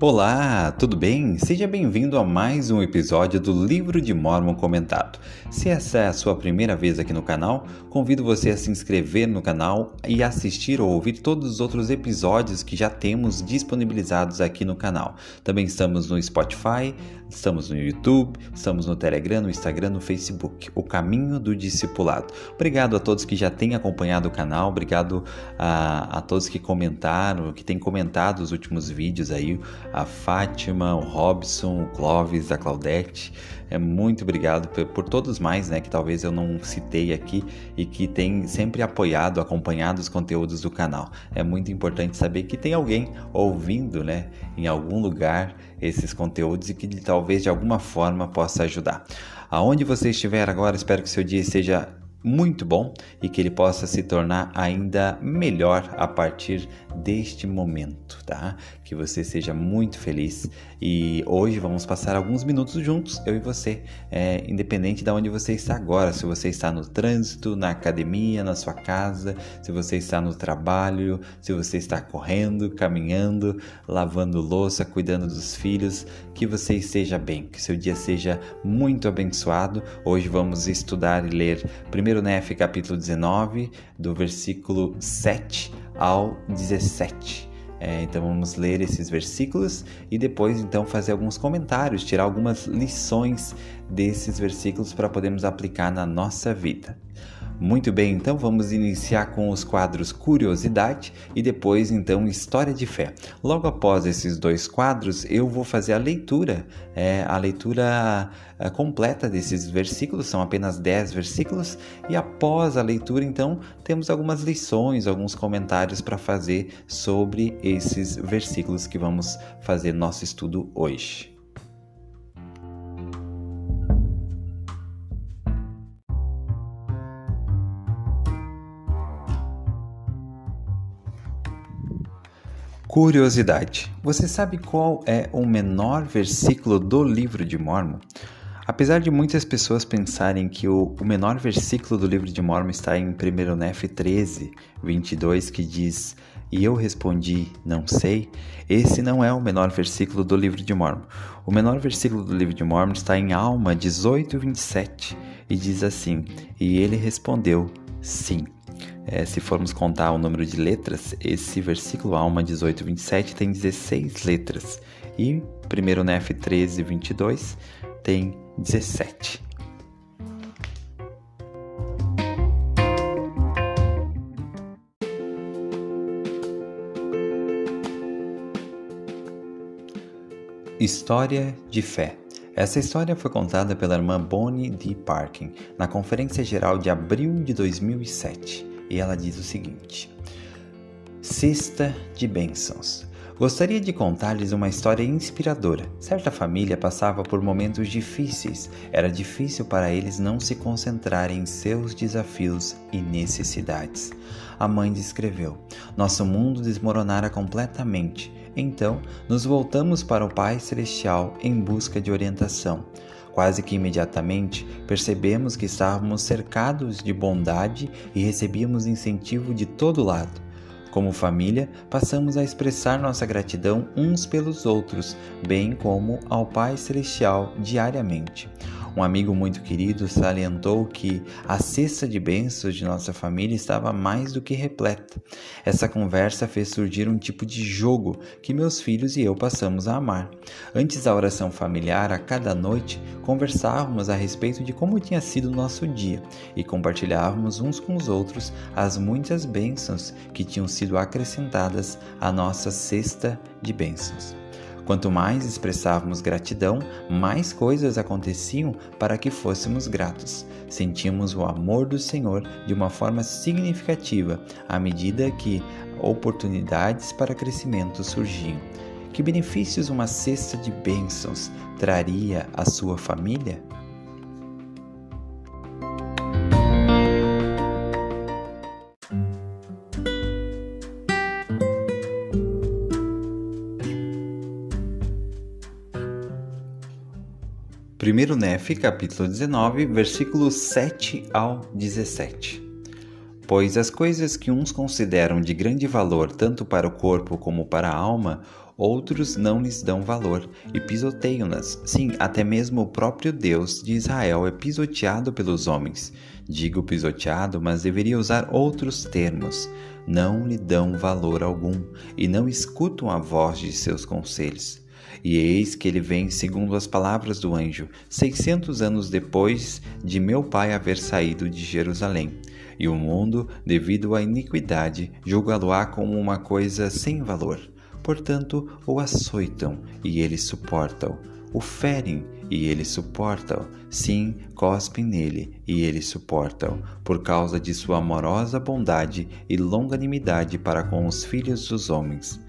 Olá, tudo bem? Seja bem-vindo a mais um episódio do Livro de Mórmon Comentado. Se essa é a sua primeira vez aqui no canal, convido você a se inscrever no canal e assistir ou ouvir todos os outros episódios que já temos disponibilizados aqui no canal. Também estamos no Spotify, estamos no YouTube, estamos no Telegram, no Instagram, no Facebook. O Caminho do Discipulado. Obrigado a todos que já têm acompanhado o canal, obrigado a todos que comentaram, que têm comentado os últimos vídeos aí, a Fátima, o Robson, o Clóvis, a Claudete. Muito obrigado por todos mais, que talvez eu não citei aqui e que têm sempre apoiado, acompanhado os conteúdos do canal. É muito importante saber que tem alguém ouvindo, em algum lugar esses conteúdos e que talvez de alguma forma possa ajudar. Aonde você estiver agora, espero que seu dia seja muito bom e que ele possa se tornar ainda melhor a partir deste momento, tá? Que você seja muito feliz e hoje vamos passar alguns minutos juntos, eu e você, independente de onde você está agora, se você está no trânsito, na academia, na sua casa, se você está no trabalho, se você está correndo, caminhando, lavando louça, cuidando dos filhos, que você esteja bem, que seu dia seja muito abençoado. Hoje vamos estudar e ler 1 Nef, capítulo 19, do versículo 7 ao 17. Então vamos ler esses versículos e depois então fazer alguns comentários, tirar algumas lições desses versículos para podermos aplicar na nossa vida. Muito bem, então vamos iniciar com os quadros Curiosidade e depois então História de Fé. Logo após esses dois quadros eu vou fazer a leitura completa desses versículos, são apenas 10 versículos, e após a leitura então temos algumas lições, alguns comentários para fazer sobre esses versículos que vamos fazer nosso estudo hoje. Curiosidade. Você sabe qual é o menor versículo do livro de Mórmon? Apesar de muitas pessoas pensarem que o menor versículo do livro de Mórmon está em 1 Nef 13, 22, que diz: "E eu respondi, não sei", esse não é o menor versículo do livro de Mórmon. O menor versículo do livro de Mórmon está em Alma 18, 27, e diz assim: "E ele respondeu, sim". Se formos contar o número de letras, esse versículo Alma 18, 27 tem 16 letras e 1 Nef 13, 22 tem 17. História de Fé. Essa história foi contada pela irmã Bonnie D. Parkin na Conferência Geral de abril de 2007. E ela diz o seguinte: Cesta de bênçãos. Gostaria de contar-lhes uma história inspiradora. Certa família passava por momentos difíceis. Era difícil para eles não se concentrarem em seus desafios e necessidades. A mãe descreveu: "Nosso mundo desmoronara completamente. Então, nos voltamos para o Pai Celestial em busca de orientação. Quase que imediatamente, percebemos que estávamos cercados de bondade e recebíamos incentivo de todo lado. Como família, passamos a expressar nossa gratidão uns pelos outros, bem como ao Pai Celestial diariamente. Um amigo muito querido salientou que a cesta de bênçãos de nossa família estava mais do que repleta. Essa conversa fez surgir um tipo de jogo que meus filhos e eu passamos a amar. Antes da oração familiar, a cada noite, conversávamos a respeito de como tinha sido o nosso dia e compartilhávamos uns com os outros as muitas bênçãos que tinham sido acrescentadas à nossa cesta de bênçãos. Quanto mais expressávamos gratidão, mais coisas aconteciam para que fôssemos gratos. Sentíamos o amor do Senhor de uma forma significativa à medida que oportunidades para crescimento surgiam. Que benefícios uma cesta de bênçãos traria à sua família? Primeiro Nef, capítulo 19, versículos 7 ao 17. Pois as coisas que uns consideram de grande valor tanto para o corpo como para a alma, outros não lhes dão valor e pisoteiam-nas. Sim, até mesmo o próprio Deus de Israel é pisoteado pelos homens. Digo pisoteado, mas deveria usar outros termos. Não lhe dão valor algum e não escutam a voz de seus conselhos. E eis que ele vem segundo as palavras do anjo, 600 anos depois de meu pai haver saído de Jerusalém. E o mundo, devido à iniquidade, julgá-lo-á como uma coisa sem valor. Portanto, o açoitam, e ele suporta-o. O ferem, e ele suporta-o. Sim, cospem nele, e ele suporta-o, por causa de sua amorosa bondade e longanimidade para com os filhos dos homens.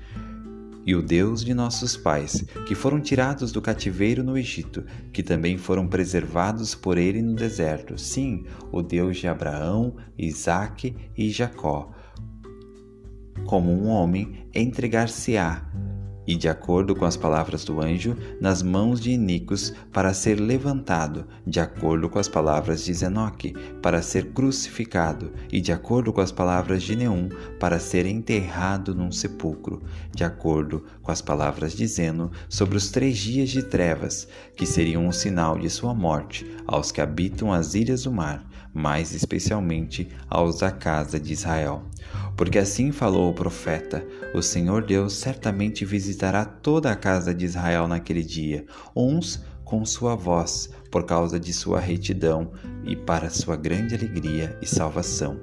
E o Deus de nossos pais, que foram tirados do cativeiro no Egito, que também foram preservados por ele no deserto, sim, o Deus de Abraão, Isaque e Jacó, como um homem, entregar-se-á, e de acordo com as palavras do anjo, nas mãos de Inicos, para ser levantado, de acordo com as palavras de Zenoque, para ser crucificado, e de acordo com as palavras de Neum, para ser enterrado num sepulcro, de acordo com as palavras de Zeno, sobre os 3 dias de trevas, que seriam um sinal de sua morte, aos que habitam as ilhas do mar, mais especialmente aos da casa de Israel. Porque assim falou o profeta: o Senhor Deus certamente visitará toda a casa de Israel naquele dia, uns com sua voz, por causa de sua retidão e para sua grande alegria e salvação,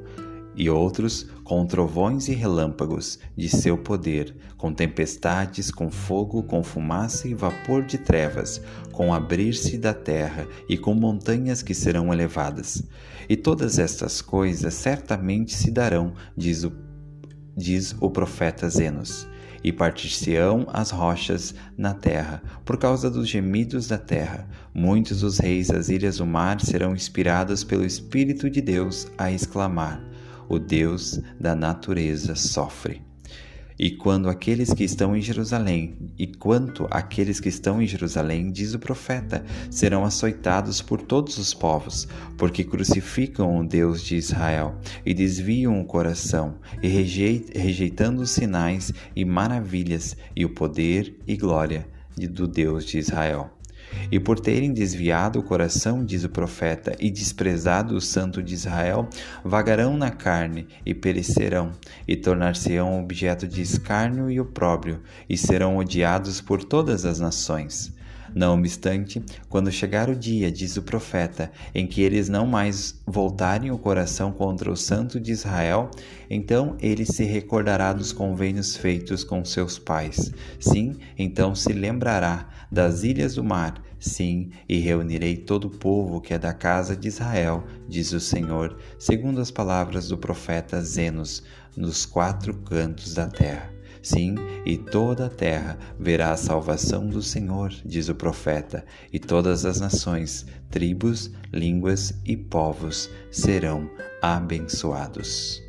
e outros com trovões e relâmpagos de seu poder, com tempestades, com fogo, com fumaça e vapor de trevas, com abrir-se da terra e com montanhas que serão elevadas. E todas estas coisas certamente se darão, diz o profeta Zenos, e partir-se-ão as rochas na terra, por causa dos gemidos da terra. Muitos dos reis das ilhas do mar serão inspirados pelo Espírito de Deus a exclamar: o Deus da natureza sofre. E quanto àqueles que estão em Jerusalém, diz o profeta, serão açoitados por todos os povos, porque crucificam o Deus de Israel, e desviam o coração, e rejeitando os sinais e maravilhas, e o poder e glória do Deus de Israel. E por terem desviado o coração, diz o profeta, e desprezado o Santo de Israel, vagarão na carne e perecerão, e tornar-se-ão objeto de escárnio e opróbrio, e serão odiados por todas as nações. Não obstante, quando chegar o dia, diz o profeta, em que eles não mais voltarem o coração contra o Santo de Israel, então ele se recordará dos convênios feitos com seus pais. Sim, então se lembrará das ilhas do mar. Sim, e reunirei todo o povo que é da casa de Israel, diz o Senhor, segundo as palavras do profeta Zenos, nos 4 cantos da terra. Sim, e toda a terra verá a salvação do Senhor, diz o profeta, e todas as nações, tribos, línguas e povos serão abençoados.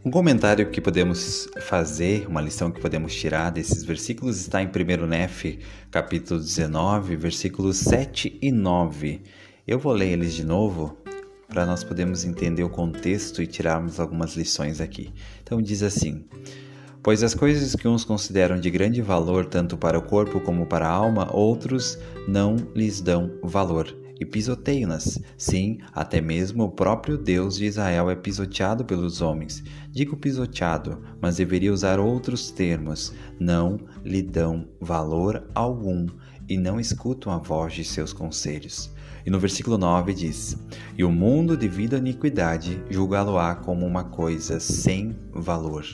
Um comentário que podemos fazer, uma lição que podemos tirar desses versículos está em 1 Nef, capítulo 19, versículos 7 e 9. Eu vou ler eles de novo para nós podermos entender o contexto e tirarmos algumas lições aqui. Então diz assim: pois as coisas que uns consideram de grande valor tanto para o corpo como para a alma, outros não lhes dão valor e pisoteiam-nas. Sim, até mesmo o próprio Deus de Israel é pisoteado pelos homens. Digo pisoteado, mas deveria usar outros termos. Não lhe dão valor algum e não escutam a voz de seus conselhos. E no versículo 9 diz: e o mundo, devido à iniquidade, julgá-lo-á como uma coisa sem valor.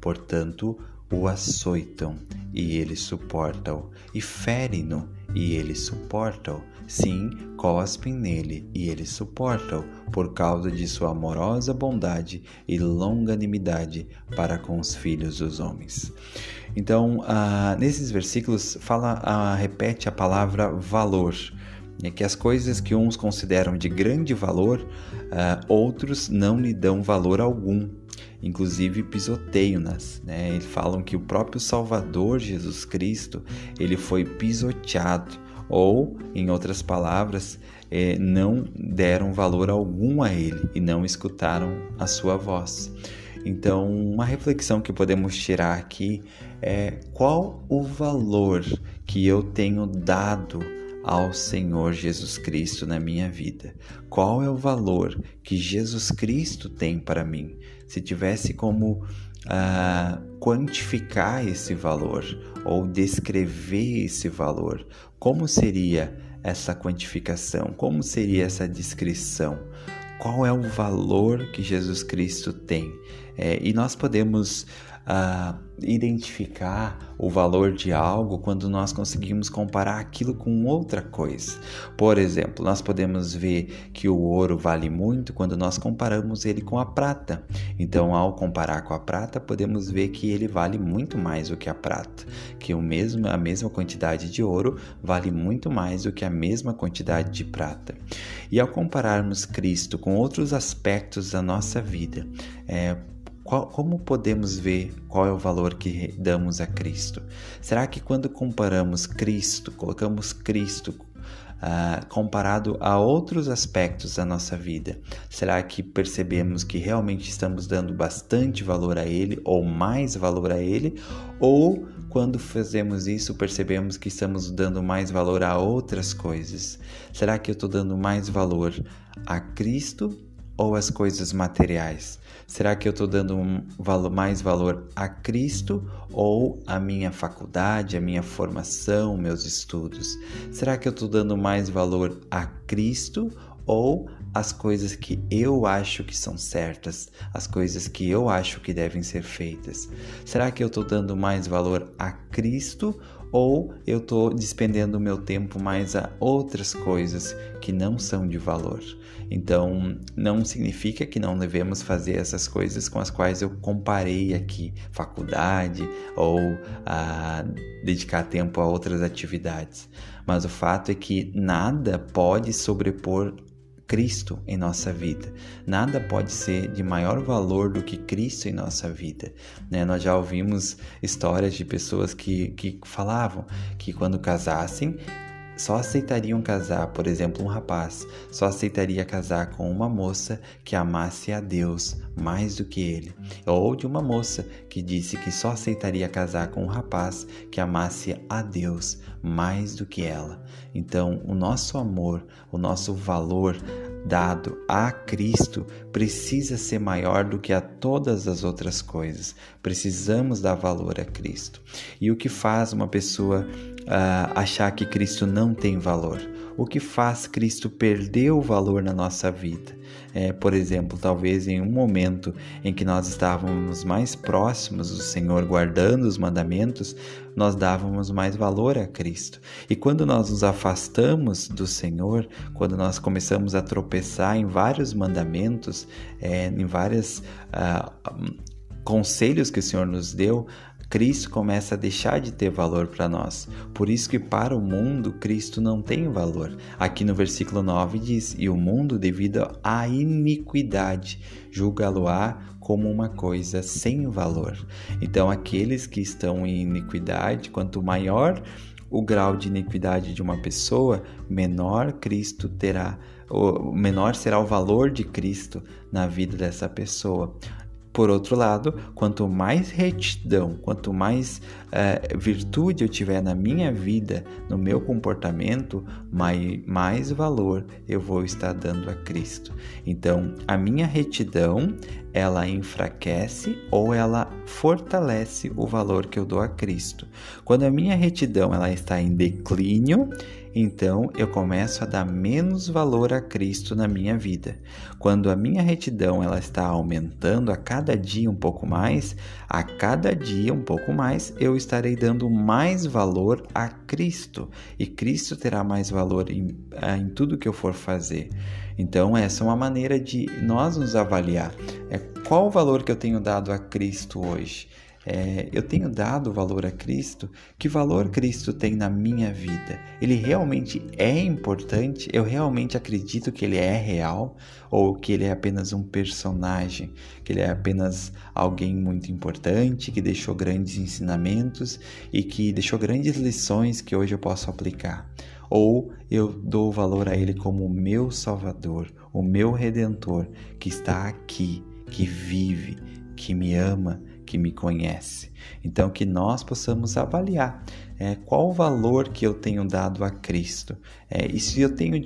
Portanto, o açoitam, e ele suporta-o, e ferem-no, e ele suporta-o. Sim, cospem nele, e ele suporta-o, por causa de sua amorosa bondade e longanimidade para com os filhos dos homens. Então, nesses versículos, repete a palavra valor, que as coisas que uns consideram de grande valor, outros não lhe dão valor algum. inclusive pisoteio-nas, né? Eles falam que o próprio Salvador Jesus Cristo, ele foi pisoteado, ou, em outras palavras, não deram valor algum a ele e não escutaram a sua voz. Então, uma reflexão que podemos tirar aqui é qual o valor que eu tenho dado ao Senhor Jesus Cristo na minha vida? Qual é o valor que Jesus Cristo tem para mim? Se tivesse como quantificar esse valor ou descrever esse valor, como seria essa quantificação? Como seria essa descrição? Qual é o valor que Jesus Cristo tem? E nós podemos identificar o valor de algo quando nós conseguimos comparar aquilo com outra coisa. Por exemplo, nós podemos ver que o ouro vale muito quando nós comparamos ele com a prata. Então, ao comparar com a prata, podemos ver que ele vale muito mais do que a prata, que a mesma quantidade de ouro vale muito mais do que a mesma quantidade de prata. E ao compararmos Cristo com outros aspectos da nossa vida, como podemos ver qual é o valor que damos a Cristo? Será que quando comparamos Cristo, colocamos Cristo comparado a outros aspectos da nossa vida, será que percebemos que realmente estamos dando bastante valor a Ele ou mais valor a Ele? Ou quando fazemos isso, percebemos que estamos dando mais valor a outras coisas? Será que eu estou dando mais valor a Cristo ou as coisas materiais? Será que eu estou dando mais valor a Cristo ou a minha faculdade, a minha formação, meus estudos? Será que eu estou dando mais valor a Cristo ou as coisas que eu acho que são certas, as coisas que eu acho que devem ser feitas? Será que eu estou dando mais valor a Cristo ou eu estou despendendo o meu tempo mais a outras coisas que não são de valor? Então, não significa que não devemos fazer essas coisas com as quais eu comparei aqui, faculdade ou dedicar tempo a outras atividades. Mas o fato é que nada pode sobrepor Cristo em nossa vida. Nada pode ser de maior valor do que Cristo em nossa vida, né? Nós já ouvimos histórias de pessoas que falavam que quando casassem, só aceitariam casar, por exemplo, um rapaz, só aceitaria casar com uma moça que amasse a Deus mais do que ele. Ou de uma moça que disse que só aceitaria casar com um rapaz que amasse a Deus mais do que ela. Então, o nosso amor, o nosso valor dado a Cristo precisa ser maior do que a todas as outras coisas. Precisamos dar valor a Cristo. E o que faz uma pessoa achar que Cristo não tem valor? O que faz Cristo perder o valor na nossa vida? Por exemplo, talvez em um momento em que nós estávamos mais próximos do Senhor, guardando os mandamentos, nós dávamos mais valor a Cristo. E quando nós nos afastamos do Senhor, quando nós começamos a tropeçar em vários mandamentos, em vários conselhos que o Senhor nos deu, Cristo começa a deixar de ter valor para nós. Por isso que para o mundo, Cristo não tem valor. Aqui no versículo 9 diz: e o mundo, devido à iniquidade, julga-lo-á como uma coisa sem valor. Então, aqueles que estão em iniquidade, quanto maior o grau de iniquidade de uma pessoa, menor Cristo terá, menor será o valor de Cristo na vida dessa pessoa. Por outro lado, quanto mais retidão, quanto mais virtude eu tiver na minha vida, no meu comportamento, mais valor eu vou estar dando a Cristo. Então, a minha retidão, ela enfraquece ou ela fortalece o valor que eu dou a Cristo. Quando a minha retidão ela está em declínio, então eu começo a dar menos valor a Cristo na minha vida. Quando a minha retidão ela está aumentando a cada dia um pouco mais, a cada dia um pouco mais, eu estarei dando mais valor a Cristo. E Cristo terá mais valor em tudo que eu for fazer. Então, essa é uma maneira de nós nos avaliar. Qual o valor que eu tenho dado a Cristo hoje? eu tenho dado valor a Cristo? Que valor Cristo tem na minha vida? Ele realmente é importante? Eu realmente acredito que ele é real? Ou que ele é apenas um personagem? Que ele é apenas alguém muito importante, que deixou grandes ensinamentos e que deixou grandes lições que hoje eu posso aplicar? Ou eu dou valor a ele como o meu Salvador, o meu Redentor, que está aqui, que vive, que me ama, que me conhece? Então, que nós possamos avaliar qual o valor que eu tenho dado a Cristo. E se eu tenho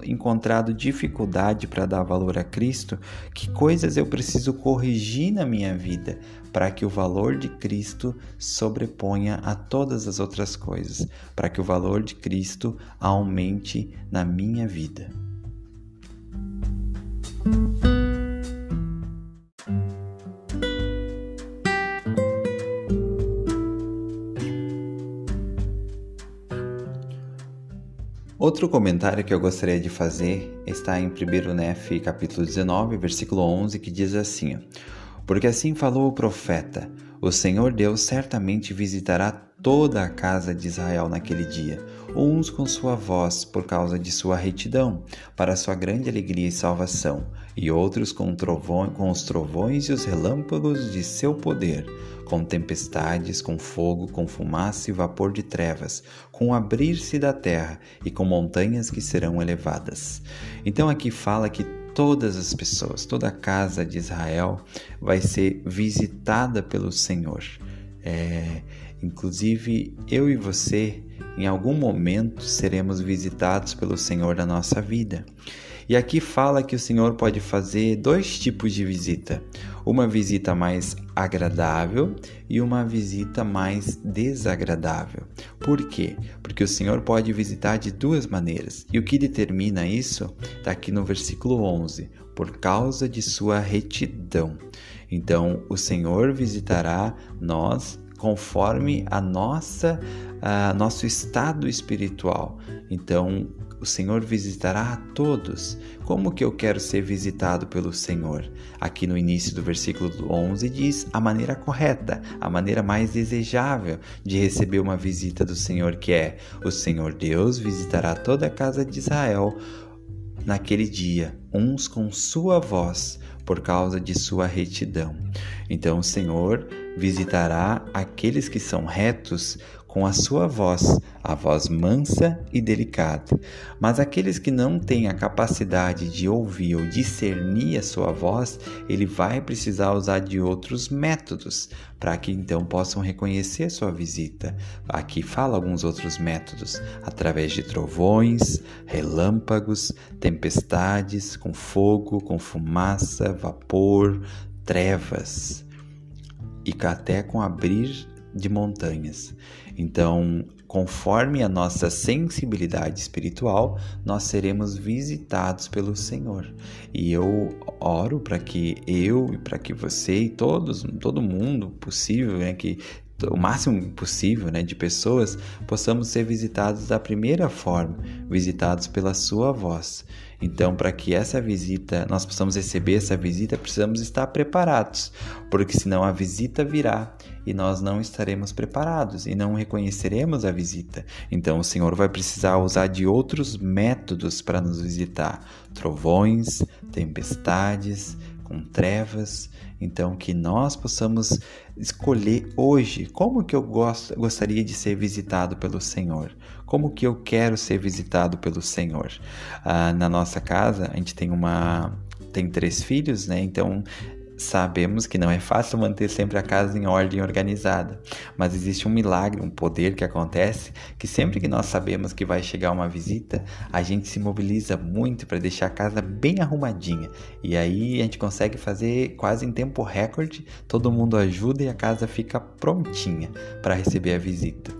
encontrado dificuldade para dar valor a Cristo, que coisas eu preciso corrigir na minha vida para que o valor de Cristo sobreponha a todas as outras coisas, para que o valor de Cristo aumente na minha vida. Outro comentário que eu gostaria de fazer está em 1 Nef, capítulo 19, versículo 11, que diz assim: porque assim falou o profeta, o Senhor Deus certamente visitará toda a casa de Israel naquele dia, uns com sua voz por causa de sua retidão, para sua grande alegria e salvação, e outros com os trovões e os relâmpagos de seu poder, com tempestades, com fogo, com fumaça e vapor de trevas, com o abrir-se da terra e com montanhas que serão elevadas. Então aqui fala que todas as pessoas, toda a casa de Israel vai ser visitada pelo Senhor. Inclusive, eu e você, em algum momento, seremos visitados pelo Senhor na nossa vida. E aqui fala que o Senhor pode fazer 2 tipos de visita. Uma visita mais agradável e uma visita mais desagradável. Por quê? Porque o Senhor pode visitar de 2 maneiras. E o que determina isso está aqui no versículo 11. Por causa de sua retidão. Então, o Senhor visitará nós conforme nosso estado espiritual. Então, o Senhor visitará a todos. Como que eu quero ser visitado pelo Senhor? Aqui no início do versículo 11 diz a maneira correta, a maneira mais desejável de receber uma visita do Senhor, que é: o Senhor Deus visitará toda a casa de Israel naquele dia, uns com sua voz, por causa de sua retidão. Então o Senhor visitará aqueles que são retos com a sua voz, a voz mansa e delicada. Mas aqueles que não têm a capacidade de ouvir ou discernir a sua voz, ele vai precisar usar de outros métodos para que então possam reconhecer sua visita. Aqui fala alguns outros métodos, através de trovões, relâmpagos, tempestades, com fogo, com fumaça, vapor, trevas e até com abrir de montanhas. Então, conforme a nossa sensibilidade espiritual, nós seremos visitados pelo Senhor. E eu oro para que eu e para que você e todo mundo possível, que o máximo possível, de pessoas, possamos ser visitados da primeira forma, visitados pela sua voz. Então, para que nós possamos receber essa visita, precisamos estar preparados, porque senão a visita virá e nós não estaremos preparados e não reconheceremos a visita. Então, o Senhor vai precisar usar de outros métodos para nos visitar: trovões, tempestades, com trevas. Então, que nós possamos escolher hoje como que eu gostaria de ser visitado pelo Senhor. Como que eu quero ser visitado pelo Senhor? Na nossa casa, a gente tem 3 filhos, Então, sabemos que não é fácil manter sempre a casa em ordem organizada, mas existe um milagre, um poder que acontece, que sempre que nós sabemos que vai chegar uma visita, a gente se mobiliza muito para deixar a casa bem arrumadinha, e aí a gente consegue fazer quase em tempo recorde, todo mundo ajuda e a casa fica prontinha para receber a visita.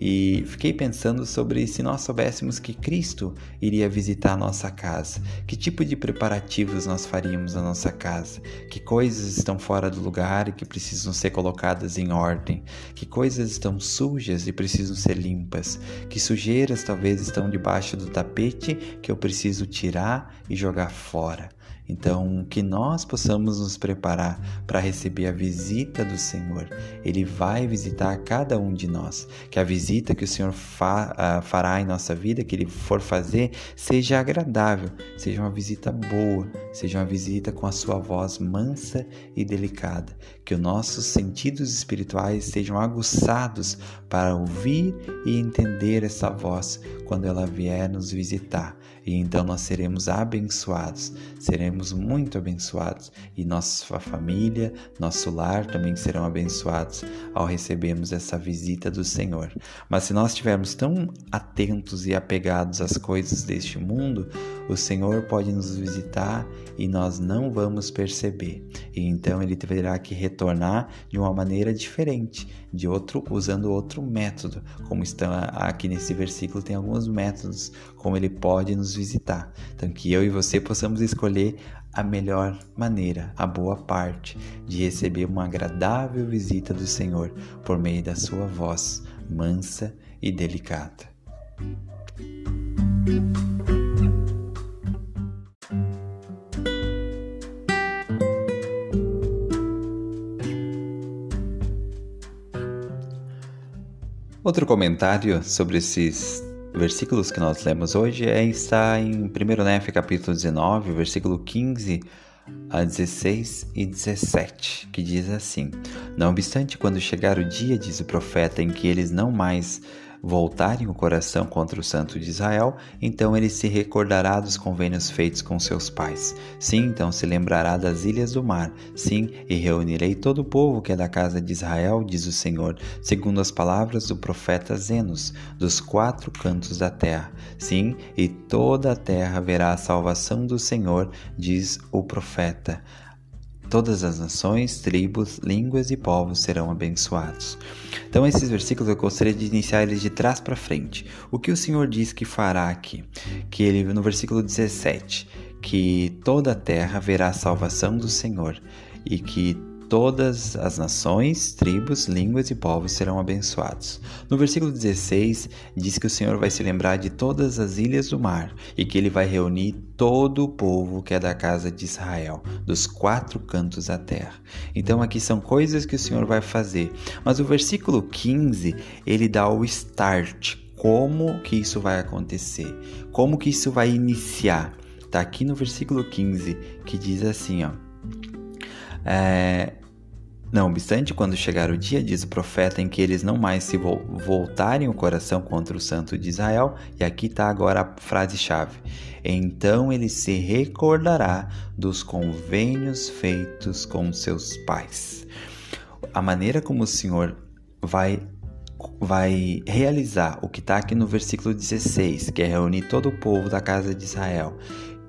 E fiquei pensando sobre se nós soubéssemos que Cristo iria visitar a nossa casa, que tipo de preparativos nós faríamos na nossa casa, que coisas estão fora do lugar e que precisam ser colocadas em ordem, que coisas estão sujas e precisam ser limpas, que sujeiras talvez estão debaixo do tapete que eu preciso tirar e jogar fora. Então, que nós possamos nos preparar para receber a visita do Senhor. Ele vai visitar cada um de nós. Que a visita que o Senhor fará em nossa vida, que Ele for fazer, seja agradável, seja uma visita boa, seja uma visita com a sua voz mansa e delicada. Que os nossos sentidos espirituais sejam aguçados para ouvir e entender essa voz quando ela vier nos visitar. E então nós seremos abençoados, seremos muito abençoados, e nossa família, nosso lar também serão abençoados ao recebermos essa visita do Senhor. Mas se nós estivermos tão atentos e apegados às coisas deste mundo, o Senhor pode nos visitar e nós não vamos perceber. E então Ele terá que retornar de uma maneira diferente, usando outro método. Como está aqui nesse versículo, tem alguns métodos como Ele pode nos visitar. Então que eu e você possamos escolher a melhor maneira, a boa parte de receber uma agradável visita do Senhor por meio da sua voz mansa e delicada. Outro comentário sobre esses versículos que nós lemos hoje está em 1 Néfia capítulo 19, versículo 15 a 16 e 17, que diz assim: Não obstante, quando chegar o dia, diz o profeta, em que eles não mais voltarem o coração contra o Santo de Israel, então ele se recordará dos convênios feitos com seus pais. Sim, então se lembrará das ilhas do mar. Sim, e reunirei todo o povo que é da casa de Israel, diz o Senhor, segundo as palavras do profeta Zenos, dos 4 cantos da terra. Sim, e toda a terra verá a salvação do Senhor, diz o profeta. Todas as nações, tribos, línguas e povos serão abençoados. Então esses versículos eu gostaria de iniciar eles de trás para frente. O que o Senhor diz que fará aqui? Que ele, no versículo 17, que toda a terra verá a salvação do Senhor e que todas as nações, tribos, línguas e povos serão abençoados. No versículo 16, diz que o Senhor vai se lembrar de todas as ilhas do mar e que Ele vai reunir todo o povo que é da casa de Israel, dos 4 cantos da terra. Então aqui são coisas que o Senhor vai fazer. Mas o versículo 15, ele dá o start. Como que isso vai acontecer? Como que isso vai iniciar? Está aqui no versículo 15, que diz assim, Não obstante, quando chegar o dia, diz o profeta, em que eles não mais se voltarem o coração contra o Santo de Israel, e aqui está agora a frase-chave, então ele se recordará dos convênios feitos com seus pais. A maneira como o Senhor vai realizar o que está aqui no versículo 16, que é reunir todo o povo da casa de Israel,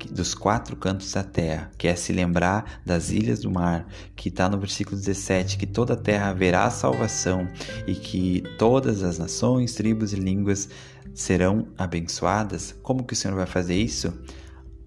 dos 4 cantos da terra, que é se lembrar das ilhas do mar, que está no versículo 17, que toda a terra haverá salvação e que todas as nações, tribos e línguas serão abençoadas. Como que o Senhor vai fazer isso?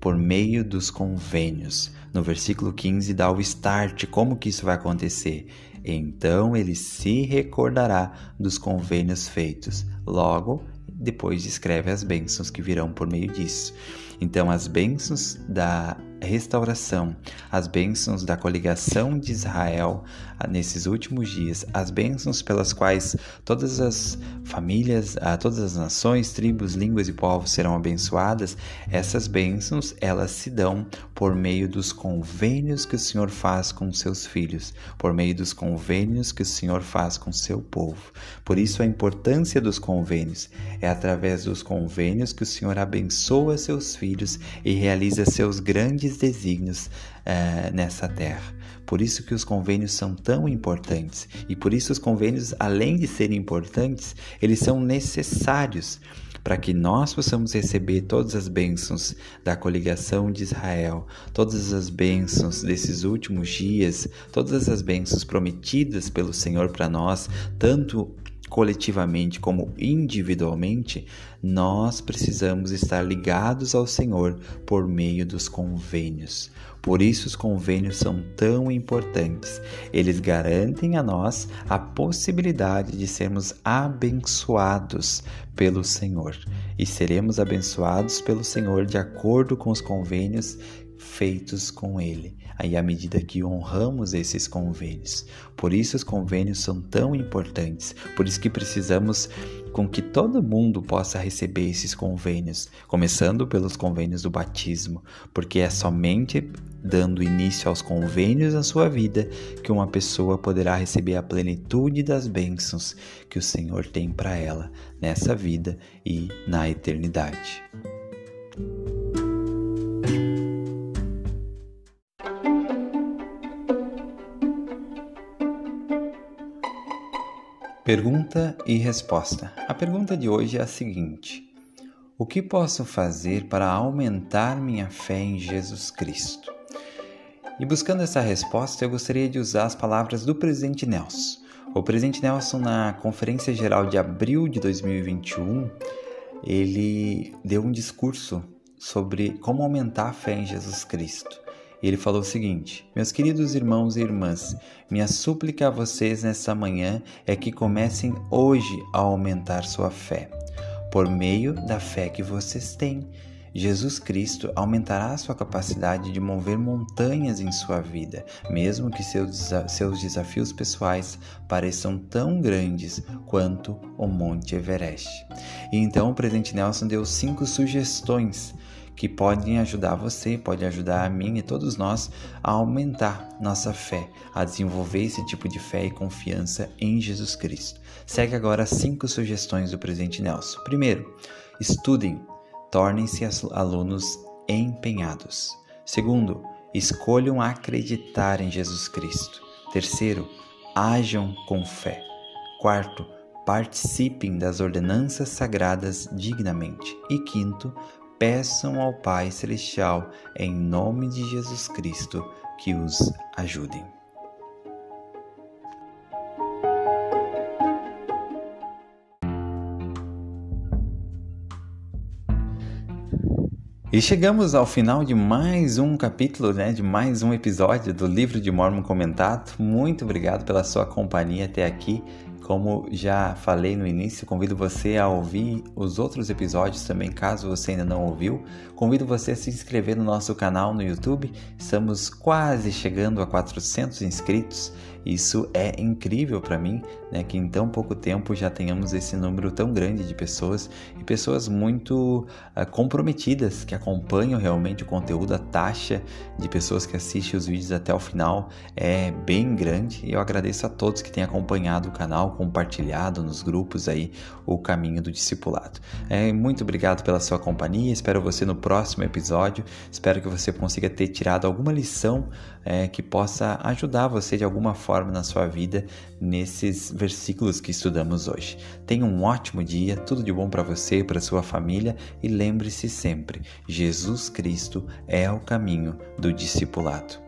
Por meio dos convênios. No versículo 15 dá o start, como que isso vai acontecer? Então ele se recordará dos convênios feitos. Logo, depois descreve as bênçãos que virão por meio disso. Então, as bênçãos da restauração, as bênçãos da coligação de Israel nesses últimos dias, as bênçãos pelas quais todas as famílias, todas as nações, tribos, línguas e povos serão abençoadas, essas bênçãos, elas se dão por meio dos convênios que o Senhor faz com seus filhos, por meio dos convênios que o Senhor faz com seu povo. Por isso a importância dos convênios. É através dos convênios que o Senhor abençoa seus filhos e realiza seus grandes desígnios nessa terra. Por isso que os convênios são tão importantes. E por isso os convênios, além de serem importantes, eles são necessários para que nós possamos receber todas as bênçãos da coligação de Israel, todas as bênçãos desses últimos dias, todas as bênçãos prometidas pelo Senhor para nós, tanto coletivamente como individualmente. Nós precisamos estar ligados ao Senhor por meio dos convênios. Por isso os convênios são tão importantes. Eles garantem a nós a possibilidade de sermos abençoados pelo Senhor. E seremos abençoados pelo Senhor de acordo com os convênios feitos com Ele. Aí à medida que honramos esses convênios. Por isso os convênios são tão importantes. Por isso que precisamos com que todo mundo possa receber esses convênios, começando pelos convênios do batismo, porque é somente dando início aos convênios na sua vida que uma pessoa poderá receber a plenitude das bênçãos que o Senhor tem para ela nessa vida e na eternidade. Pergunta e resposta. A pergunta de hoje é a seguinte: o que posso fazer para aumentar minha fé em Jesus Cristo? E buscando essa resposta, eu gostaria de usar as palavras do presidente Nelson. O presidente Nelson, na Conferência Geral de abril de 2021, ele deu um discurso sobre como aumentar a fé em Jesus Cristo. Ele falou o seguinte: meus queridos irmãos e irmãs, minha súplica a vocês nessa manhã é que comecem hoje a aumentar sua fé. Por meio da fé que vocês têm, Jesus Cristo aumentará a sua capacidade de mover montanhas em sua vida, mesmo que seus desafios pessoais pareçam tão grandes quanto o Monte Everest. E então o presidente Nelson deu 5 sugestões que podem ajudar você, pode ajudar a mim e todos nós a aumentar nossa fé, a desenvolver esse tipo de fé e confiança em Jesus Cristo. Segue agora as 5 sugestões do presidente Nelson. Primeiro, estudem, tornem-se alunos empenhados. Segundo, escolham acreditar em Jesus Cristo. Terceiro, ajam com fé. Quarto, participem das ordenanças sagradas dignamente. E quinto, peçam ao Pai Celestial, em nome de Jesus Cristo, que os ajudem. E chegamos ao final de mais um capítulo, de mais um episódio do Livro de Mórmon Comentado. Muito obrigado pela sua companhia até aqui. Como já falei no início, convido você a ouvir os outros episódios também, caso você ainda não ouviu. Convido você a se inscrever no nosso canal no YouTube. Estamos quase chegando a 400 inscritos. Isso é incrível para mim, que em tão pouco tempo já tenhamos esse número tão grande de pessoas e pessoas muito comprometidas, que acompanham realmente o conteúdo. A taxa de pessoas que assistem os vídeos até o final é bem grande e eu agradeço a todos que têm acompanhado o canal, compartilhado nos grupos aí o caminho do discipulado. Muito obrigado pela sua companhia, espero você no próximo episódio, espero que você consiga ter tirado alguma lição que possa ajudar você de alguma forma na sua vida nesses versículos que estudamos hoje. Tenha um ótimo dia, tudo de bom para você e para sua família e lembre-se sempre, Jesus Cristo é o caminho do discipulado.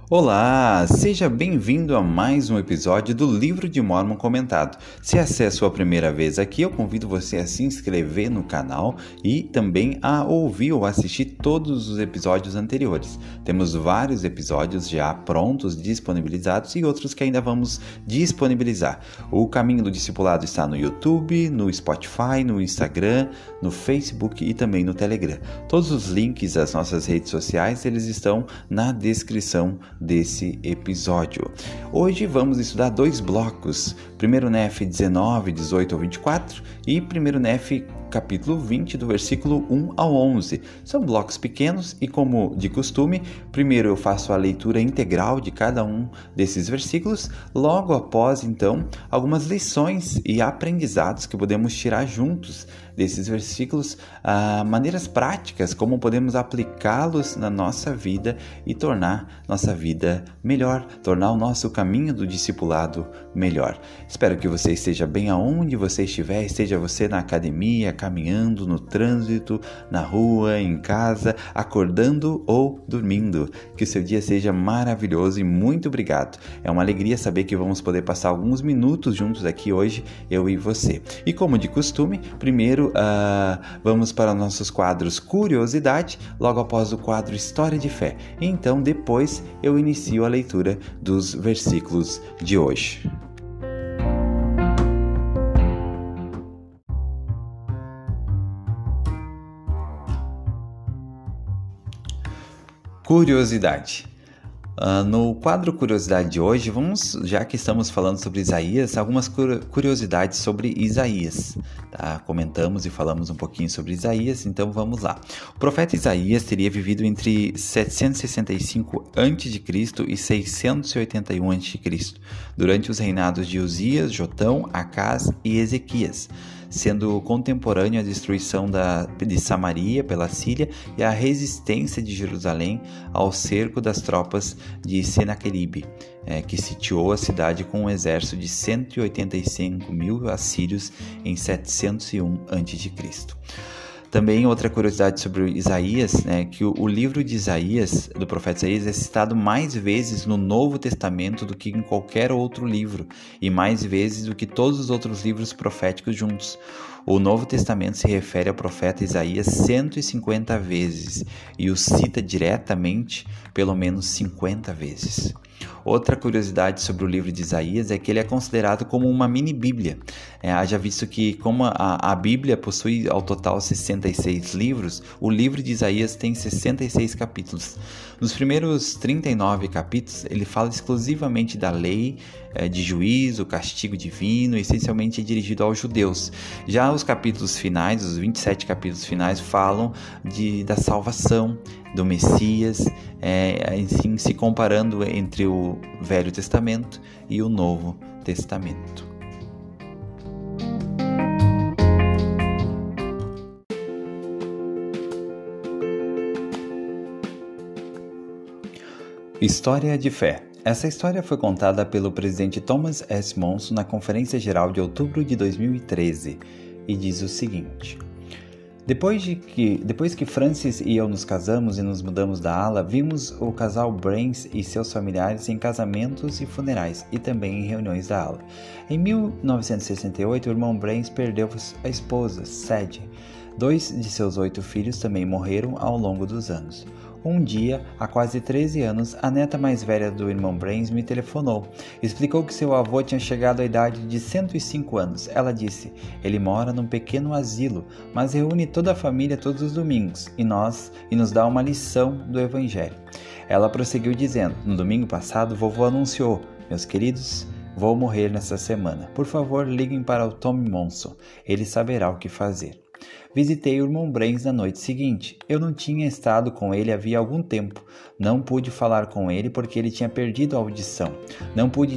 Olá, seja bem-vindo a mais um episódio do Livro de Mórmon Comentado. Se essa é a sua primeira vez aqui, eu convido você a se inscrever no canal e também a ouvir ou assistir todos os episódios anteriores. Temos vários episódios já prontos, disponibilizados e outros que ainda vamos disponibilizar. O Caminho do Discipulado está no YouTube, no Spotify, no Instagram, no Facebook e também no Telegram. Todos os links às nossas redes sociais, eles estão na descrição desse episódio. Hoje vamos estudar 2 blocos, primeiro Nef 19, 18 ao 24 e primeiro Nef capítulo 20, do versículo 1 ao 11. São blocos pequenos e, como de costume, primeiro eu faço a leitura integral de cada um desses versículos, logo após, então, algumas lições e aprendizados que podemos tirar juntos desses versículos, maneiras práticas, como podemos aplicá-los na nossa vida e tornar nossa vida melhor, tornar o nosso caminho do discipulado melhor. Espero que você esteja bem aonde você estiver, esteja você na academia, caminhando, no trânsito, na rua, em casa, acordando ou dormindo. Que o seu dia seja maravilhoso e muito obrigado. É uma alegria saber que vamos poder passar alguns minutos juntos aqui hoje, eu e você. E como de costume, primeiro vamos para nossos quadros Curiosidade, logo após o quadro História de Fé. Então, depois eu inicio a leitura dos versículos de hoje. Curiosidade. No quadro Curiosidade de hoje, já que estamos falando sobre Isaías, algumas curiosidades sobre Isaías. Tá? Comentamos e falamos um pouquinho sobre Isaías, então vamos lá. O profeta Isaías teria vivido entre 765 a.C. e 681 a.C., durante os reinados de Uzias, Jotão, Acás e Ezequias, sendo contemporâneo à destruição de Samaria pela Síria e à resistência de Jerusalém ao cerco das tropas de Senaqueribe, que sitiou a cidade com um exército de 185 mil assírios em 701 a.C. Também outra curiosidade sobre Isaías, que o livro de Isaías, do profeta Isaías, é citado mais vezes no Novo Testamento do que em qualquer outro livro, e mais vezes do que todos os outros livros proféticos juntos. O Novo Testamento se refere ao profeta Isaías 150 vezes e o cita diretamente pelo menos 50 vezes. Outra curiosidade sobre o livro de Isaías é que ele é considerado como uma mini-bíblia. Haja visto que, como a Bíblia possui ao total 66 livros, o livro de Isaías tem 66 capítulos. Nos primeiros 39 capítulos, ele fala exclusivamente da lei, de juízo, castigo divino, essencialmente dirigido aos judeus. Já os capítulos finais, os 27 capítulos finais, falam da salvação, do Messias, assim, se comparando entre o Velho Testamento e o Novo Testamento. História de fé. Essa história foi contada pelo presidente Thomas S. Monson na Conferência Geral de outubro de 2013 e diz o seguinte: Depois que Francis e eu nos casamos e nos mudamos da ala, vimos o casal Brains e seus familiares em casamentos e funerais e também em reuniões da ala. Em 1968, o irmão Brains perdeu a esposa, Sadie. 2 de seus 8 filhos também morreram ao longo dos anos. Um dia, há quase 13 anos, a neta mais velha do irmão Brains me telefonou. Explicou que seu avô tinha chegado à idade de 105 anos. Ela disse: ele mora num pequeno asilo, mas reúne toda a família todos os domingos e nos dá uma lição do Evangelho. Ela prosseguiu dizendo: no domingo passado, vovô anunciou: meus queridos, vou morrer nesta semana. Por favor, liguem para o Tom Monson. Ele saberá o que fazer. Visitei o irmão Brains na noite seguinte. Eu não tinha estado com ele havia algum tempo. Não pude falar com ele porque ele tinha perdido a audição. Não pude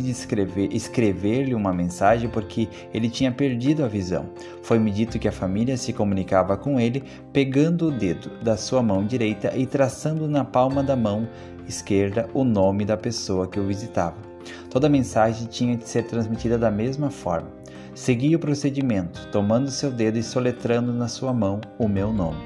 escrever-lhe uma mensagem porque ele tinha perdido a visão. Foi-me dito que a família se comunicava com ele pegando o dedo da sua mão direita e traçando na palma da mão esquerda o nome da pessoa que o visitava. Toda a mensagem tinha de ser transmitida da mesma forma. Segui o procedimento, tomando seu dedo e soletrando na sua mão o meu nome,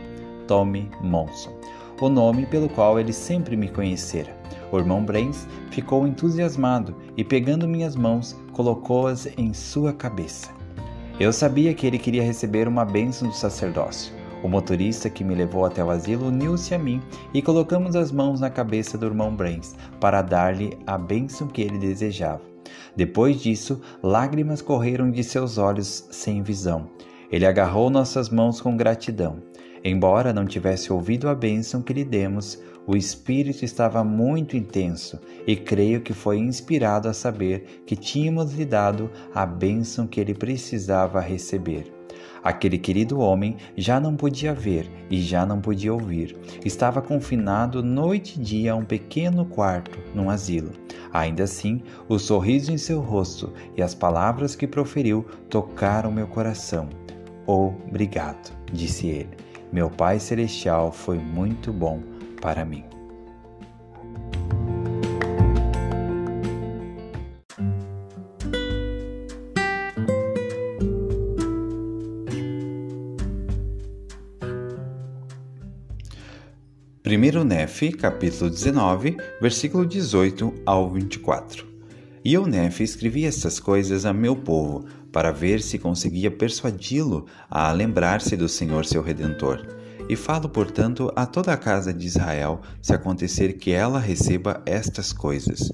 Tommy Monson, o nome pelo qual ele sempre me conhecera. O irmão Brains ficou entusiasmado e, pegando minhas mãos, colocou-as em sua cabeça. Eu sabia que ele queria receber uma bênção do sacerdócio. O motorista que me levou até o asilo uniu-se a mim e colocamos as mãos na cabeça do irmão Brains para dar-lhe a bênção que ele desejava. Depois disso, lágrimas correram de seus olhos sem visão. Ele agarrou nossas mãos com gratidão. Embora não tivesse ouvido a bênção que lhe demos, o espírito estava muito intenso e creio que foi inspirado a saber que tínhamos lhe dado a bênção que ele precisava receber. Aquele querido homem já não podia ver e já não podia ouvir. Estava confinado noite e dia a um pequeno quarto num asilo. Ainda assim, o sorriso em seu rosto e as palavras que proferiu tocaram meu coração. Obrigado, disse ele. Meu Pai Celestial foi muito bom para mim. Primeiro Nefe, capítulo 19, versículo 18 ao 24. E eu, Nefe, escrevi estas coisas a meu povo, para ver se conseguia persuadi-lo a lembrar-se do Senhor seu Redentor. E falo, portanto, a toda a casa de Israel, se acontecer que ela receba estas coisas.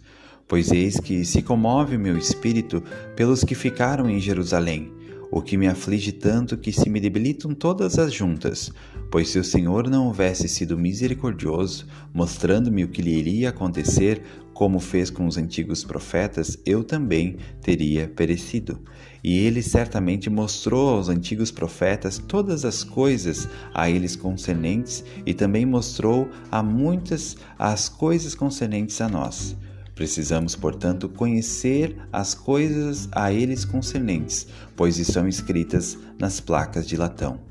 Pois eis que se comove meu espírito pelos que ficaram em Jerusalém. o que me aflige tanto que se me debilitam todas as juntas. Pois se o Senhor não houvesse sido misericordioso, mostrando-me o que lhe iria acontecer, como fez com os antigos profetas, eu também teria perecido. E ele certamente mostrou aos antigos profetas todas as coisas a eles concernentes, e também mostrou a muitas as coisas concernentes a nós. Precisamos, portanto, conhecer as coisas a eles concernentes, pois estão escritas nas placas de latão.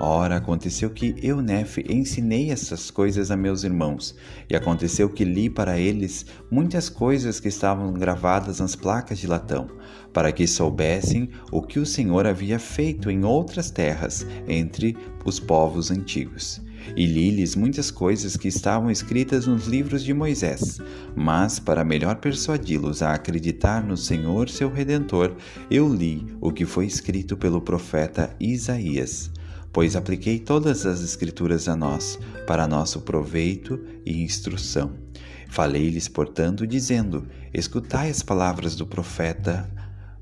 Ora, aconteceu que eu, Nefe, ensinei essas coisas a meus irmãos, e aconteceu que li para eles muitas coisas que estavam gravadas nas placas de latão, para que soubessem o que o Senhor havia feito em outras terras, entre os povos antigos. E li-lhes muitas coisas que estavam escritas nos livros de Moisés, mas para melhor persuadi-los a acreditar no Senhor seu Redentor, eu li o que foi escrito pelo profeta Isaías. Pois apliquei todas as Escrituras a nós, para nosso proveito e instrução. Falei-lhes, portanto, dizendo: escutai as palavras do profeta,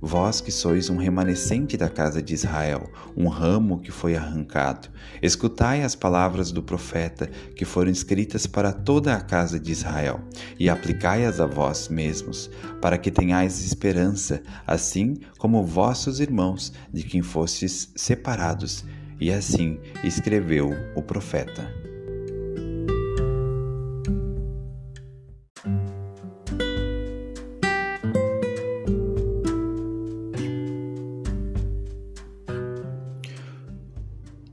vós que sois um remanescente da casa de Israel, um ramo que foi arrancado. Escutai as palavras do profeta, que foram escritas para toda a casa de Israel, e aplicai-as a vós mesmos, para que tenhais esperança, assim como vossos irmãos, de quem fostes separados. E assim escreveu o profeta.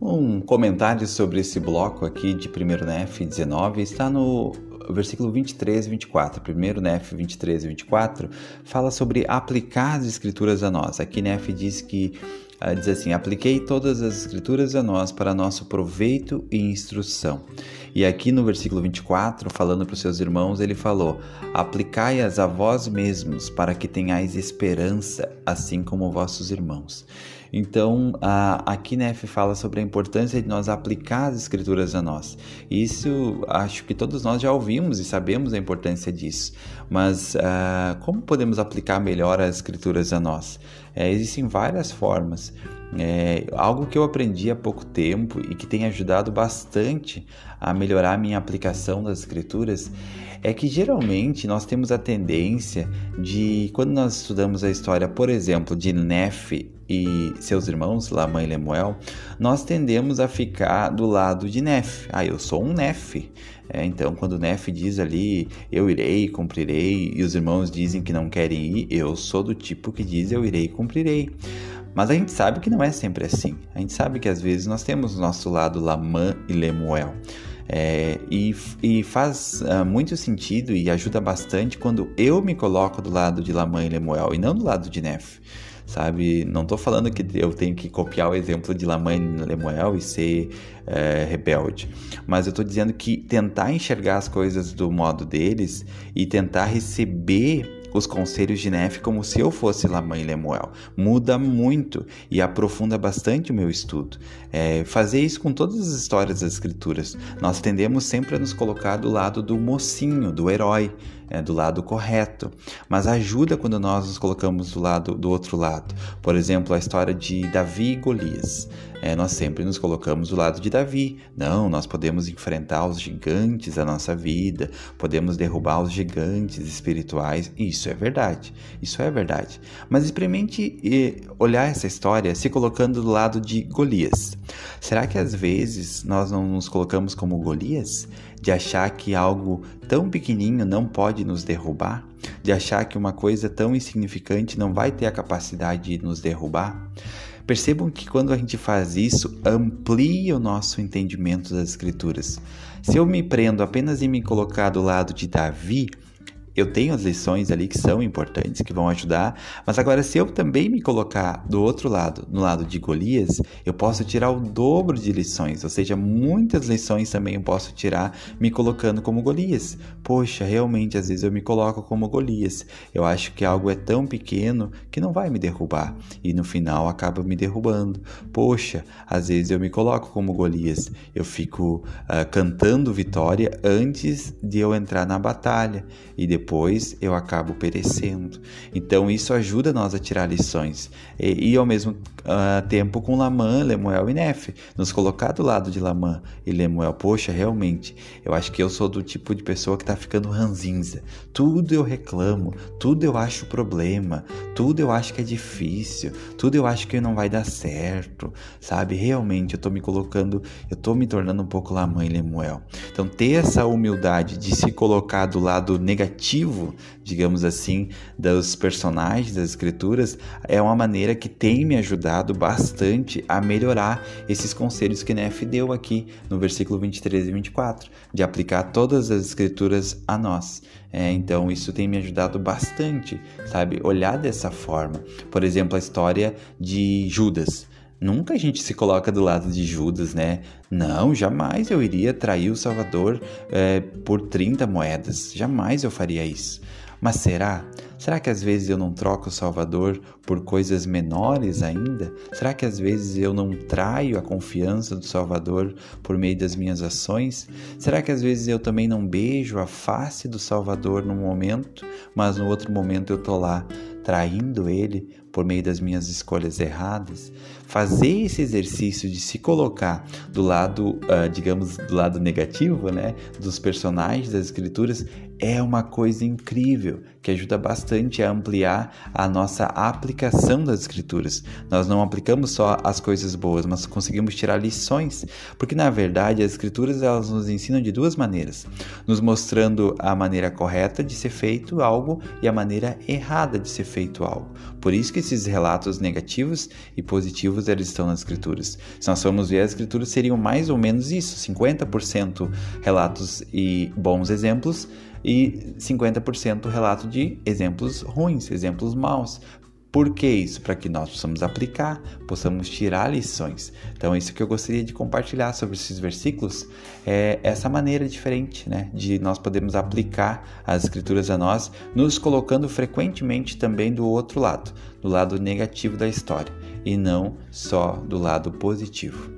Um comentário sobre esse bloco aqui de 1 Nef 19 está no versículo 23 e 24. 1 Nef 23 e 24 fala sobre aplicar as escrituras a nós. Aqui Nef diz assim: apliquei todas as escrituras a nós para nosso proveito e instrução. E aqui no versículo 24, falando para os seus irmãos, ele falou: aplicai-as a vós mesmos, para que tenhais esperança, assim como vossos irmãos. Então, aqui Nef fala sobre a importância de nós aplicar as escrituras a nós. Isso acho que todos nós já ouvimos e sabemos a importância disso. Mas como podemos aplicar melhor as escrituras a nós? Existem várias formas. Algo que eu aprendi há pouco tempo e que tem ajudado bastante a melhorar a minha aplicação das escrituras é que geralmente nós temos a tendência de, quando nós estudamos a história, por exemplo, de Nef e seus irmãos, Lamã e Lemuel, nós tendemos a ficar do lado de Nef. Eu sou um Nef. Então, quando Nef diz ali, eu irei, cumprirei, e os irmãos dizem que não querem ir, eu sou do tipo que diz, eu irei e cumprirei. Mas a gente sabe que não é sempre assim. A gente sabe que às vezes nós temos do nosso lado Lamã e Lemuel. E faz muito sentido e ajuda bastante quando eu me coloco do lado de Lamã e Lemuel e não do lado de Nef. Sabe, não estou falando que eu tenho que copiar o exemplo de Lamã e Lemuel e ser rebelde, mas eu estou dizendo que tentar enxergar as coisas do modo deles e tentar receber os conselhos de Nef como se eu fosse Lamã e Lemuel muda muito e aprofunda bastante o meu estudo. Fazer isso com todas as histórias das escrituras. Nós tendemos sempre a nos colocar do lado do mocinho, do herói, do lado correto, mas ajuda quando nós nos colocamos do outro lado. Por exemplo, a história de Davi e Golias. Nós sempre nos colocamos do lado de Davi. Não, nós podemos enfrentar os gigantes da nossa vida, podemos derrubar os gigantes espirituais. Isso é verdade, isso é verdade. Mas experimente olhar essa história se colocando do lado de Golias. Será que às vezes nós não nos colocamos como Golias? De achar que algo tão pequenininho não pode nos derrubar? De achar que uma coisa tão insignificante não vai ter a capacidade de nos derrubar? Percebam que quando a gente faz isso, amplia o nosso entendimento das Escrituras. Se eu me prendo apenas em me colocar do lado de Davi, eu tenho as lições ali que são importantes, que vão ajudar, mas agora se eu também me colocar do outro lado, no lado de Golias, eu posso tirar o dobro de lições, ou seja, muitas lições também eu posso tirar me colocando como Golias. Poxa, realmente às vezes eu me coloco como Golias, eu acho que algo é tão pequeno que não vai me derrubar, e no final acaba me derrubando. Poxa, às vezes eu me coloco como Golias, eu fico cantando vitória antes de eu entrar na batalha, e depois depois eu acabo perecendo. Então isso ajuda nós a tirar lições. E ao mesmo tempo com Lamã, Lemuel e Nefe, nos colocar do lado de Lamã e Lemuel. Poxa, realmente, eu acho que eu sou do tipo de pessoa que tá ficando ranzinza. Tudo eu reclamo, tudo eu acho problema, tudo eu acho que é difícil, tudo eu acho que não vai dar certo, sabe? Realmente eu tô me tornando um pouco Lamã e Lemuel. Então ter essa humildade de se colocar do lado negativo, digamos assim, dos personagens das escrituras, é uma maneira que tem me ajudado bastante a melhorar esses conselhos que Nefe deu aqui no versículo 23 e 24, de aplicar todas as escrituras a nós. Então isso tem me ajudado bastante, sabe? Olhar dessa forma. Por exemplo, a história de Judas. Nunca a gente se coloca do lado de Judas, né? Não, jamais eu iria trair o Salvador por 30 moedas. Jamais eu faria isso. Mas será? Será que às vezes eu não troco o Salvador por coisas menores ainda? Será que às vezes eu não traio a confiança do Salvador por meio das minhas ações? Será que às vezes eu também não beijo a face do Salvador num momento, mas no outro momento eu tô lá traindo ele por meio das minhas escolhas erradas? Fazer esse exercício de se colocar do lado, digamos, do lado negativo, né, dos personagens das escrituras, é uma coisa incrível, que ajuda bastante a ampliar a nossa aplicação das escrituras. Nós não aplicamos só as coisas boas, mas conseguimos tirar lições, porque na verdade as escrituras elas nos ensinam de duas maneiras, nos mostrando a maneira correta de ser feito algo e a maneira errada de ser feito algo. Por isso que esses relatos negativos e positivos eles estão nas escrituras. Se nós formos ver, as escrituras seriam mais ou menos isso, 50% relatos e bons exemplos, e 50% relato de exemplos ruins, exemplos maus. Por que isso? Para que nós possamos aplicar, possamos tirar lições. Então, isso que eu gostaria de compartilhar sobre esses versículos, é essa maneira diferente, né, de nós podermos aplicar as escrituras a nós, nos colocando frequentemente também do outro lado, do lado negativo da história, e não só do lado positivo.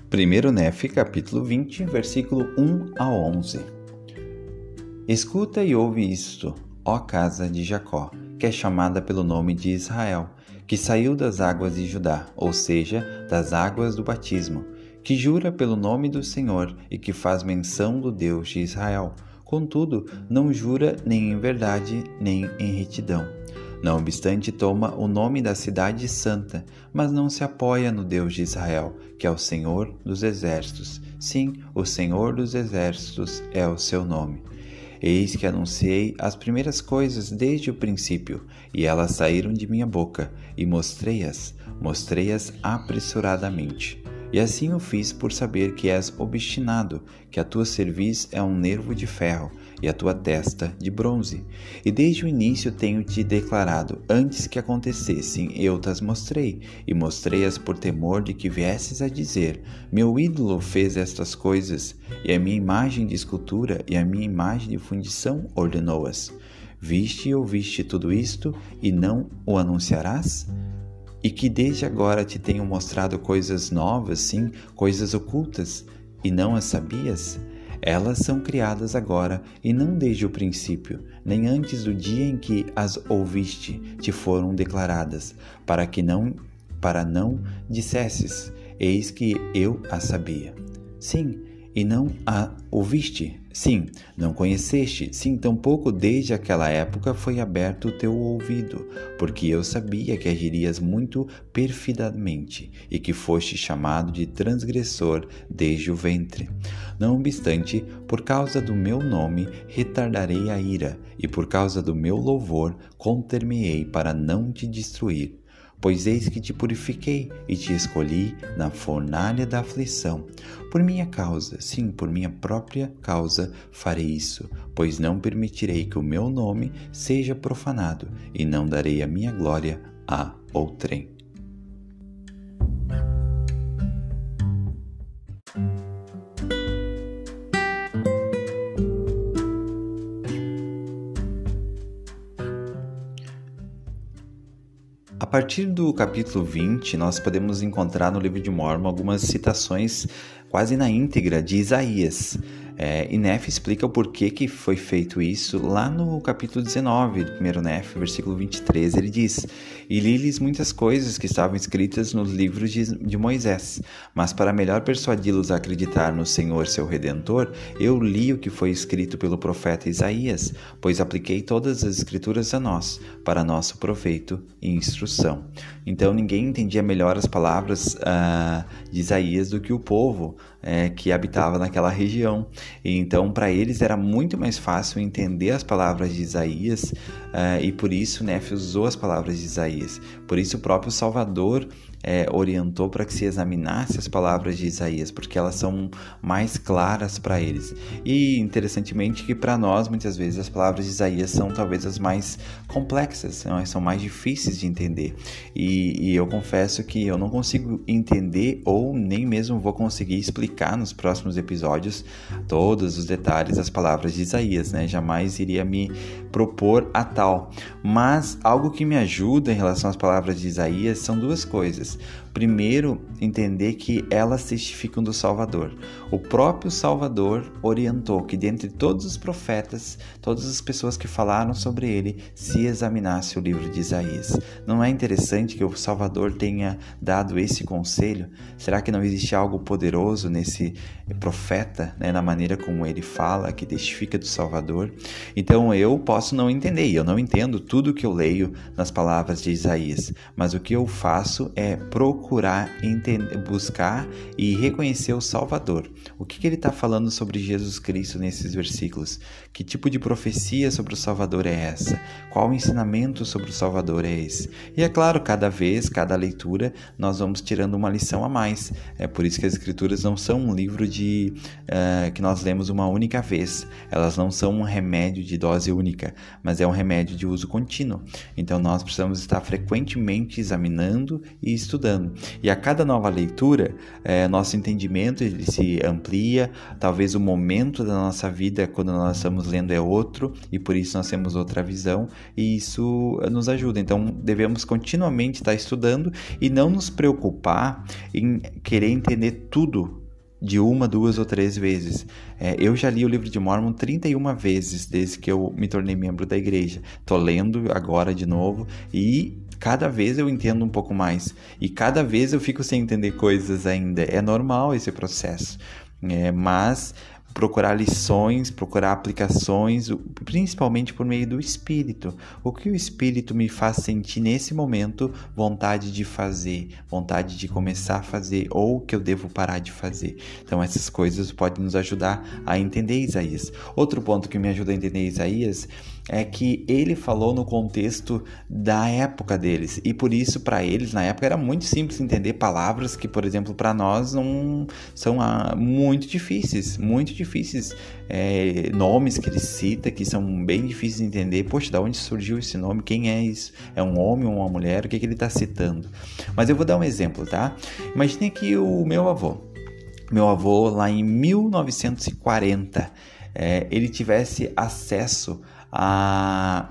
Primeiro Nefe, capítulo 20, versículo 1 a 11. Escuta e ouve isto, ó casa de Jacó, que é chamada pelo nome de Israel, que saiu das águas de Judá, ou seja, das águas do batismo, que jura pelo nome do Senhor e que faz menção do Deus de Israel. Contudo, não jura nem em verdade, nem em retidão. Não obstante, toma o nome da cidade santa, mas não se apoia no Deus de Israel, que é o Senhor dos exércitos. Sim, o Senhor dos exércitos é o seu nome. Eis que anunciei as primeiras coisas desde o princípio, e elas saíram de minha boca, e mostrei-as apressuradamente. E assim o fiz por saber que és obstinado, que a tua cerviz é um nervo de ferro, e a tua testa de bronze. E desde o início tenho-te declarado, antes que acontecessem, eu tas mostrei, e mostrei-as por temor de que viesses a dizer, meu ídolo fez estas coisas, e a minha imagem de escultura e a minha imagem de fundição ordenou-as. Viste e ouviste tudo isto, e não o anunciarás? E que desde agora te tenho mostrado coisas novas, sim, coisas ocultas, e não as sabias? Elas são criadas agora, e não desde o princípio, nem antes do dia em que as ouviste, te foram declaradas, para não dissesses, eis que eu as sabia. Sim, e não a ouviste? Sim, não conheceste? Sim, tampouco desde aquela época foi aberto o teu ouvido, porque eu sabia que agirias muito perfidamente e que foste chamado de transgressor desde o ventre. Não obstante, por causa do meu nome retardarei a ira, e por causa do meu louvor conter-me-ei para não te destruir. Pois eis que te purifiquei e te escolhi na fornalha da aflição. Por minha causa, sim, por minha própria causa farei isso, pois não permitirei que o meu nome seja profanado e não darei a minha glória a outrem. partir do capítulo 20, nós podemos encontrar no livro de Mórmon algumas citações quase na íntegra de Isaías. E Nefe explica o porquê que foi feito isso lá no capítulo 19 do primeiro Nefe, versículo 23. Ele diz: "E li-lhes muitas coisas que estavam escritas nos livros de Moisés, mas para melhor persuadi-los a acreditar no Senhor seu Redentor, eu li o que foi escrito pelo profeta Isaías, pois apliquei todas as escrituras a nós, para nosso proveito e instrução." Então ninguém entendia melhor as palavras de Isaías do que o povo que habitava naquela região. E então para eles era muito mais fácil entender as palavras de Isaías, e por isso Nefe usou as palavras de Isaías. Por isso o próprio Salvador orientou para que se examinasse as palavras de Isaías, porque elas são mais claras para eles. E interessantemente que para nós muitas vezes as palavras de Isaías são talvez as mais complexas, são mais difíceis de entender. E eu confesso que eu não consigo entender ou nem mesmo vou conseguir explicar nos próximos episódios todos os detalhes das palavras de Isaías, né? Jamais iria me propor a tal. Mas algo que me ajuda em relação às palavras de Isaías são duas coisas. Primeiro, entender que elas testificam do Salvador. O próprio Salvador orientou que dentre todos os profetas, todas as pessoas que falaram sobre ele, se examinasse o livro de Isaías. Não é interessante que o Salvador tenha dado esse conselho? Será que não existe algo poderoso nesse profeta, né, na maneira como ele fala, que testifica do Salvador? Então eu posso não entender, e eu não entendo tudo que eu leio nas palavras de Isaías, mas o que eu faço é procurar entender, buscar e reconhecer o Salvador. O que ele está falando sobre Jesus Cristo nesses versículos? Que tipo de profecia sobre o Salvador é essa? Qual ensinamento sobre o Salvador é esse? E é claro, cada vez, cada leitura, nós vamos tirando uma lição a mais. É por isso que as Escrituras não são um livro que nós lemos uma única vez. Elas não são um remédio de dose única, mas é um remédio de uso contínuo. Então nós precisamos estar frequentemente examinando e estudando. E a cada nova leitura, nosso entendimento ele se amplia, talvez o momento da nossa vida quando nós estamos lendo é outro, e por isso nós temos outra visão, e isso nos ajuda. Então devemos continuamente estar estudando e não nos preocupar em querer entender tudo de 1, 2 ou 3 vezes. Eu já li o livro de Mórmon 31 vezes desde que eu me tornei membro da igreja. Estou lendo agora de novo e cada vez eu entendo um pouco mais. E cada vez eu fico sem entender coisas ainda. É normal esse processo. Mas procurar lições, procurar aplicações, principalmente por meio do Espírito. O que o Espírito me faz sentir nesse momento vontade de fazer, vontade de começar a fazer, ou que eu devo parar de fazer. Então essas coisas podem nos ajudar a entender Isaías. Outro ponto que me ajuda a entender Isaías é que ele falou no contexto da época deles, e por isso para eles na época era muito simples entender palavras que, por exemplo, para nós não são muito difíceis, nomes que ele cita que são bem difíceis de entender. Poxa, de onde surgiu esse nome? Quem é isso? É um homem ou uma mulher? O que ele está citando? Mas eu vou dar um exemplo, tá? Imagine que o meu avô lá em 1940, ele tivesse acesso a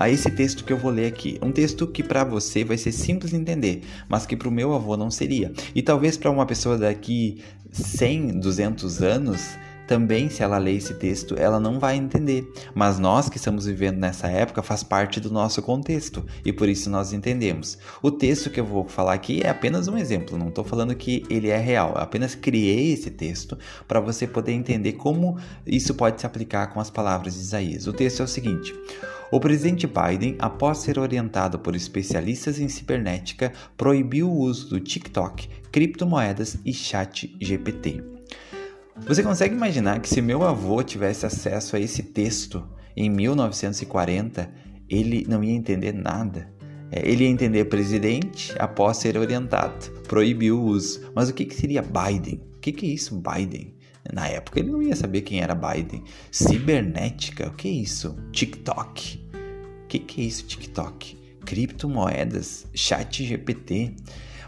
esse texto que eu vou ler aqui. Um texto que para você vai ser simples de entender, mas que para o meu avô não seria. E talvez para uma pessoa daqui 100, 200 anos, também, se ela ler esse texto, ela não vai entender. Mas nós que estamos vivendo nessa época faz parte do nosso contexto e por isso nós entendemos. O texto que eu vou falar aqui é apenas um exemplo, não estou falando que ele é real. Eu apenas criei esse texto para você poder entender como isso pode se aplicar com as palavras de Isaías. O texto é o seguinte: o presidente Biden, após ser orientado por especialistas em cibernética, proibiu o uso do TikTok, criptomoedas e ChatGPT. Você consegue imaginar que se meu avô tivesse acesso a esse texto em 1940, ele não ia entender nada? Ele ia entender presidente após ser orientado, proibiu o uso. Mas o que seria Biden? O que é isso, Biden? Na época ele não ia saber quem era Biden. Cibernética, o que é isso? TikTok. O que é isso, TikTok? Criptomoedas, ChatGPT.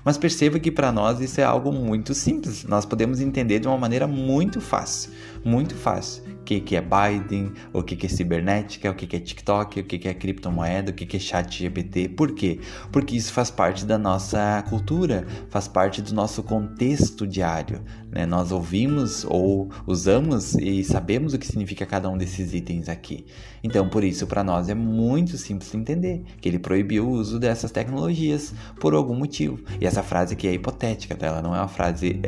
Mas perceba que para nós isso é algo muito simples. Nós podemos entender de uma maneira muito fácil. Muito fácil. que é Biden, o que é cibernética, o que é TikTok, o que é criptomoeda, o que é ChatGPT. Por quê? Porque isso faz parte da nossa cultura, faz parte do nosso contexto diário, né? Nós ouvimos ou usamos e sabemos o que significa cada um desses itens aqui. Então, por isso, para nós é muito simples entender que ele proibiu o uso dessas tecnologias por algum motivo. E essa frase aqui é hipotética, tá? Ela não é uma frase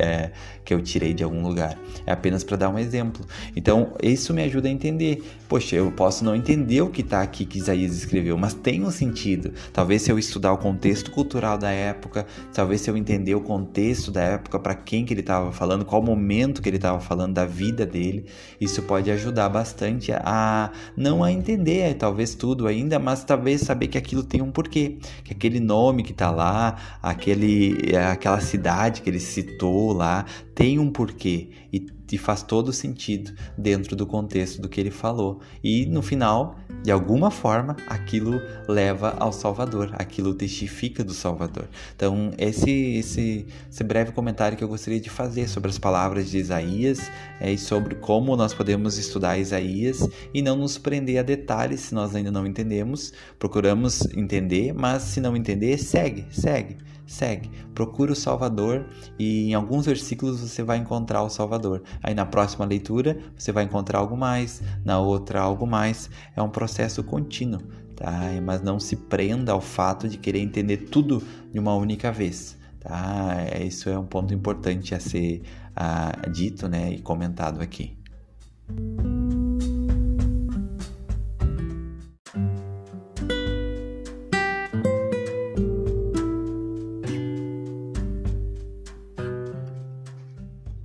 que eu tirei de algum lugar. É apenas para dar um exemplo. Então, isso me ajuda a entender. Poxa, eu posso não entender o que está aqui que Isaías escreveu, mas tem um sentido. Talvez se eu estudar o contexto cultural da época, talvez se eu entender o contexto da época, para quem que ele estava falando, qual momento que ele estava falando da vida dele, isso pode ajudar bastante a não a entender talvez tudo ainda, mas talvez saber que aquilo tem um porquê, que aquele nome que está lá, aquela cidade que ele citou lá, tem um porquê e faz todo sentido dentro do contexto do que ele falou. E no final, de alguma forma, aquilo leva ao Salvador, aquilo testifica do Salvador. Então, esse breve comentário que eu gostaria de fazer sobre as palavras de Isaías e sobre como nós podemos estudar Isaías e não nos prender a detalhes se nós ainda não entendemos. Procuramos entender, mas se não entender, segue. Procura o Salvador e em alguns versículos você vai encontrar o Salvador. Aí na próxima leitura você vai encontrar algo mais, na outra algo mais. É um processo contínuo, tá? Mas não se prenda ao fato de querer entender tudo de uma única vez, tá? Isso é um ponto importante a ser dito, né, e comentado aqui.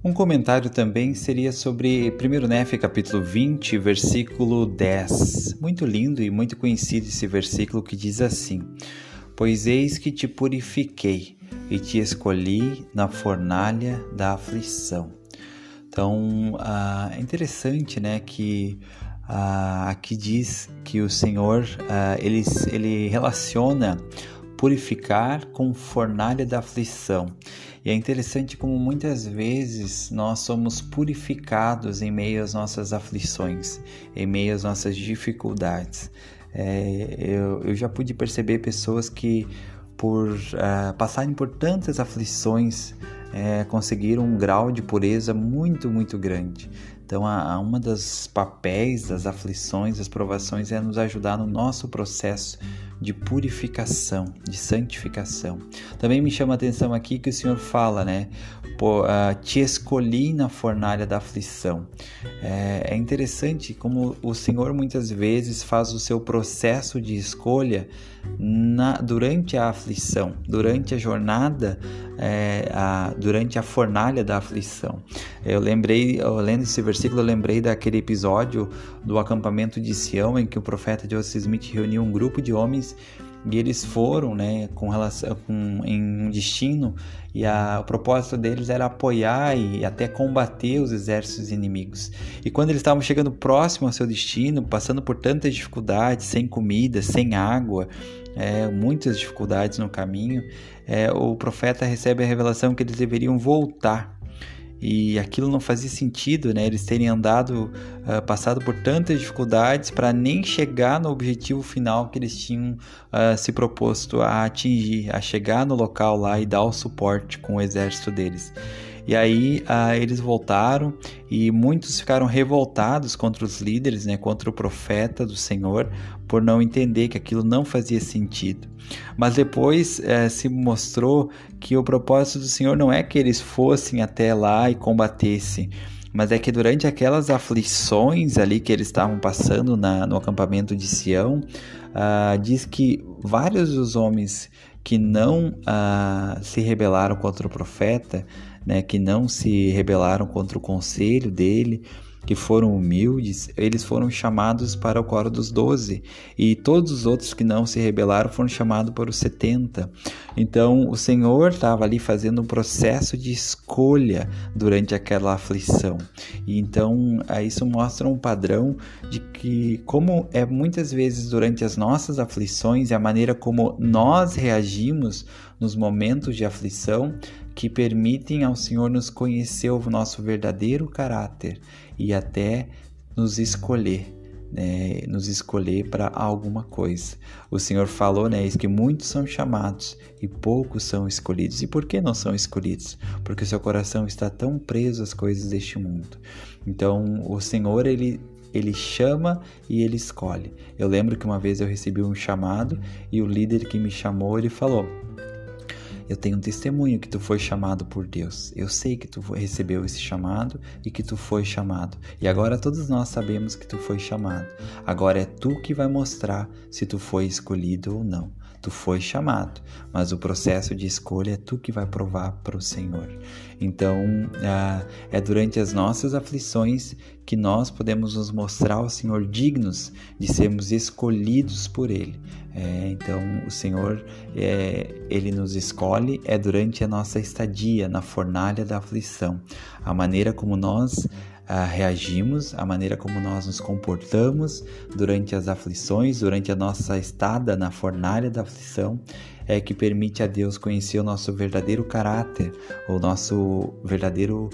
Um comentário também seria sobre 1 Néfia, capítulo 20, versículo 10. Muito lindo e muito conhecido esse versículo que diz assim: Pois eis que te purifiquei e te escolhi na fornalha da aflição. Então, é interessante, né, que aqui diz que o Senhor, ele relaciona purificar com fornalha da aflição. E é interessante como muitas vezes nós somos purificados em meio às nossas aflições, em meio às nossas dificuldades. Eu já pude perceber pessoas que, por passarem por tantas aflições, conseguiram um grau de pureza muito, muito grande. Então, uma dos papéis das aflições, das provações, é nos ajudar no nosso processo de purificação, de santificação. Também me chama a atenção aqui que o Senhor fala, né? Te escolhi na fornalha da aflição. É interessante como o Senhor muitas vezes faz o seu processo de escolha durante a aflição, durante a jornada, durante a fornalha da aflição. Lendo esse versículo, eu lembrei daquele episódio do acampamento de Sião, em que o profeta Joseph Smith reuniu um grupo de homens e eles foram, né, em um destino, e o propósito deles era apoiar e até combater os exércitos inimigos. E quando eles estavam chegando próximo ao seu destino, passando por tantas dificuldades, sem comida, sem água, muitas dificuldades no caminho, o profeta recebe a revelação que eles deveriam voltar. E aquilo não fazia sentido, né? Eles terem passado por tantas dificuldades para nem chegar no objetivo final que eles tinham se proposto a atingir, a chegar no local lá e dar o suporte com o exército deles. E aí eles voltaram e muitos ficaram revoltados contra os líderes, né, contra o profeta do Senhor, por não entender que aquilo não fazia sentido. Mas depois se mostrou que o propósito do Senhor não é que eles fossem até lá e combatessem, mas é que durante aquelas aflições ali que eles estavam passando no acampamento de Sião, diz que vários dos homens que não se rebelaram contra o profeta, né, que não se rebelaram contra o conselho dele, que foram humildes, eles foram chamados para o coro dos 12, e todos os outros que não se rebelaram foram chamados para os 70. Então o Senhor estava ali fazendo um processo de escolha durante aquela aflição. E então isso mostra um padrão de que, como muitas vezes durante as nossas aflições, e a maneira como nós reagimos nos momentos de aflição, que permitem ao Senhor nos conhecer o nosso verdadeiro caráter e até nos escolher. Nos escolher para alguma coisa. O Senhor falou, que muitos são chamados e poucos são escolhidos. E por que não são escolhidos? Porque o seu coração está tão preso às coisas deste mundo. Então, o Senhor, Ele chama e Ele escolhe. Eu lembro que uma vez eu recebi um chamado e o líder que me chamou, ele falou: eu tenho um testemunho que tu foi chamado por Deus. Eu sei que tu recebeu esse chamado e que tu foi chamado. E agora todos nós sabemos que tu foi chamado. Agora é tu que vai mostrar se tu foi escolhido ou não. Tu foi chamado, mas o processo de escolha é tu que vai provar para o Senhor. Então, é durante as nossas aflições que nós podemos nos mostrar ao Senhor dignos de sermos escolhidos por Ele. Então, o Senhor, Ele nos escolhe durante a nossa estadia na fornalha da aflição. A maneira como nós reagimos, a maneira como nós nos comportamos durante as aflições, durante a nossa estada na fornalha da aflição, é que permite a Deus conhecer o nosso verdadeiro caráter, o nosso verdadeiro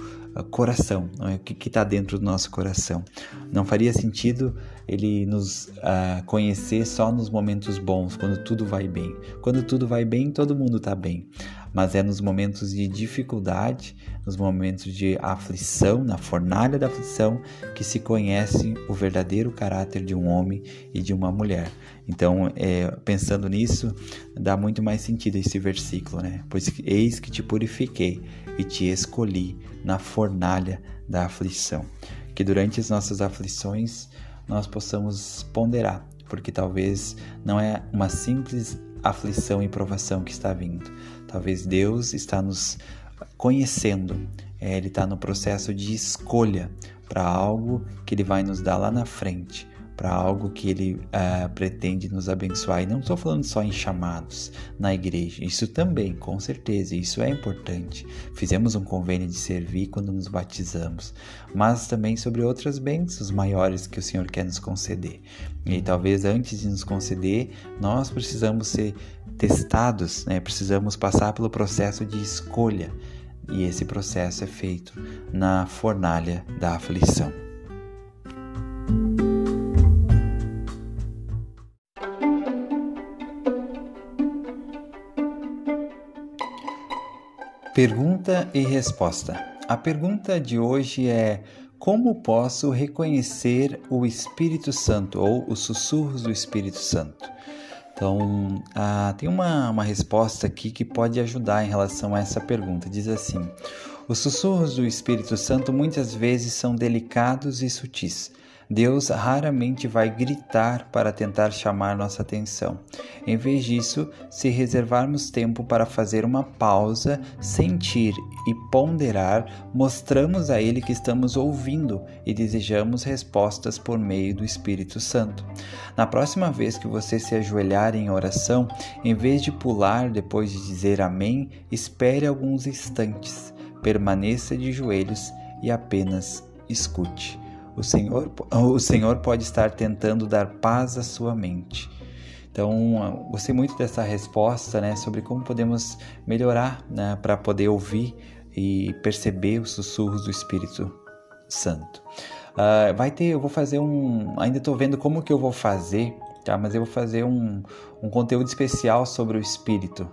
coração, o que está dentro do nosso coração. Não faria sentido Ele nos conhecer só nos momentos bons, quando tudo vai bem. Quando tudo vai bem, todo mundo está bem. Mas é nos momentos de dificuldade, nos momentos de aflição, na fornalha da aflição, que se conhece o verdadeiro caráter de um homem e de uma mulher. Então, pensando nisso, dá muito mais sentido esse versículo, Pois eis que te purifiquei e te escolhi na fornalha da aflição. Que durante as nossas aflições nós possamos ponderar, porque talvez não é uma simples aflição e provação que está vindo. Talvez Deus está nos conhecendo, Ele está no processo de escolha para algo que Ele vai nos dar lá na frente, para algo que Ele pretende nos abençoar. E não estou falando só em chamados na igreja, isso também, com certeza, isso é importante. Fizemos um convênio de servir quando nos batizamos, mas também sobre outras bênçãos maiores que o Senhor quer nos conceder. E talvez antes de nos conceder, nós precisamos ser testados, precisamos passar pelo processo de escolha, e esse processo é feito na fornalha da aflição. Pergunta e resposta. A pergunta de hoje é: como posso reconhecer o Espírito Santo ou os sussurros do Espírito Santo? Então, tem uma resposta aqui que pode ajudar em relação a essa pergunta. Diz assim: os sussurros do Espírito Santo muitas vezes são delicados e sutis. Deus raramente vai gritar para tentar chamar nossa atenção. Em vez disso, se reservarmos tempo para fazer uma pausa, sentir e ponderar, mostramos a Ele que estamos ouvindo e desejamos respostas por meio do Espírito Santo. Na próxima vez que você se ajoelhar em oração, em vez de pular depois de dizer amém, espere alguns instantes, permaneça de joelhos e apenas escute. O Senhor pode estar tentando dar paz à sua mente. Então, gostei muito dessa resposta, sobre como podemos melhorar, para poder ouvir e perceber os sussurros do Espírito Santo. Eu vou fazer ainda estou vendo como que eu vou fazer, tá? Mas eu vou fazer um conteúdo especial sobre o Espírito,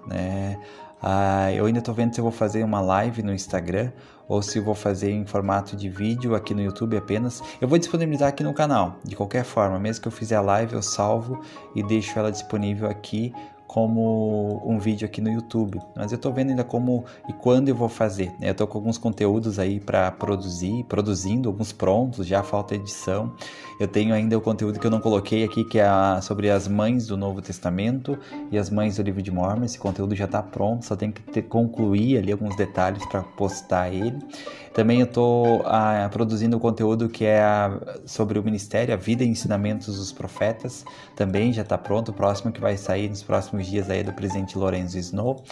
eu ainda estou vendo se eu vou fazer uma live no Instagram ou se eu vou fazer em formato de vídeo aqui no YouTube apenas. Eu vou disponibilizar aqui no canal, de qualquer forma. Mesmo que eu fizer a live, eu salvo e deixo ela disponível aqui como um vídeo aqui no YouTube. Mas eu estou vendo ainda como e quando eu vou fazer. Eu estou com alguns conteúdos aí para produzindo, alguns prontos, já falta edição. Eu tenho ainda o conteúdo que eu não coloquei aqui, que é sobre as mães do Novo Testamento e as mães do Livro de Mórmon. Esse conteúdo já está pronto, só tem que concluir ali alguns detalhes para postar ele. Também eu estou produzindo o conteúdo que é sobre o ministério, a vida e ensinamentos dos profetas. Também já está pronto, o próximo que vai sair nos próximos dias aí é do presidente Lorenzo Snow.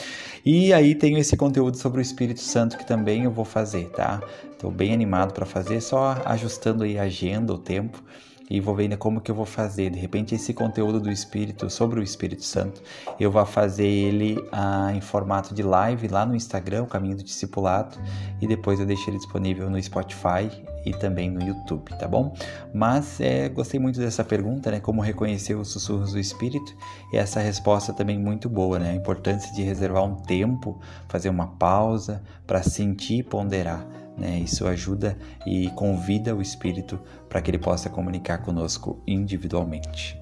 E aí tenho esse conteúdo sobre o Espírito Santo que também eu vou fazer, tá? Estou bem animado para fazer, só ajustando aí a agenda, o tempo. e vou ver ainda como que eu vou fazer. De repente esse conteúdo do Espírito, sobre o Espírito Santo, eu vou fazer ele em formato de live lá no Instagram, o Caminho do Discipulado, e depois eu deixo ele disponível no Spotify e também no YouTube, tá bom? Mas gostei muito dessa pergunta, né? Como reconhecer os sussurros do Espírito? E essa resposta também muito boa, né? A importância de reservar um tempo, fazer uma pausa para sentir e ponderar, né? Isso ajuda e convida o Espírito para que ele possa comunicar conosco individualmente.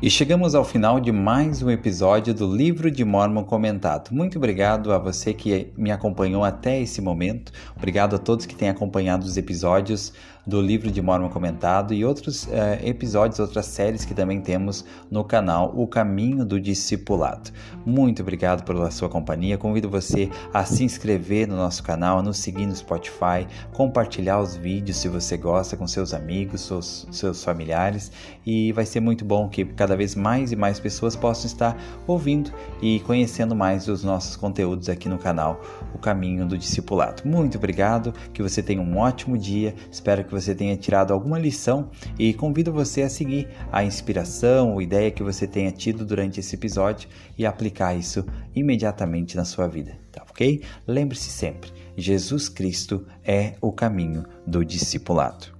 E chegamos ao final de mais um episódio do Livro de Mórmon Comentado. Muito obrigado a você que me acompanhou até esse momento. Obrigado a todos que têm acompanhado os episódios do Livro de Mórmon Comentado e outros episódios, outras séries que também temos no canal O Caminho do Discipulado. Muito obrigado pela sua companhia. Convido você a se inscrever no nosso canal, nos seguir no Spotify, compartilhar os vídeos se você gosta com seus amigos, seus familiares, e vai ser muito bom que cada vez mais e mais pessoas possam estar ouvindo e conhecendo mais os nossos conteúdos aqui no canal O Caminho do Discipulado. Muito obrigado, que você tenha um ótimo dia, espero que você tenha tirado alguma lição e convido você a seguir a inspiração ou ideia que você tenha tido durante esse episódio e aplicar isso imediatamente na sua vida, tá ok? Lembre-se sempre, Jesus Cristo é o caminho do discipulado.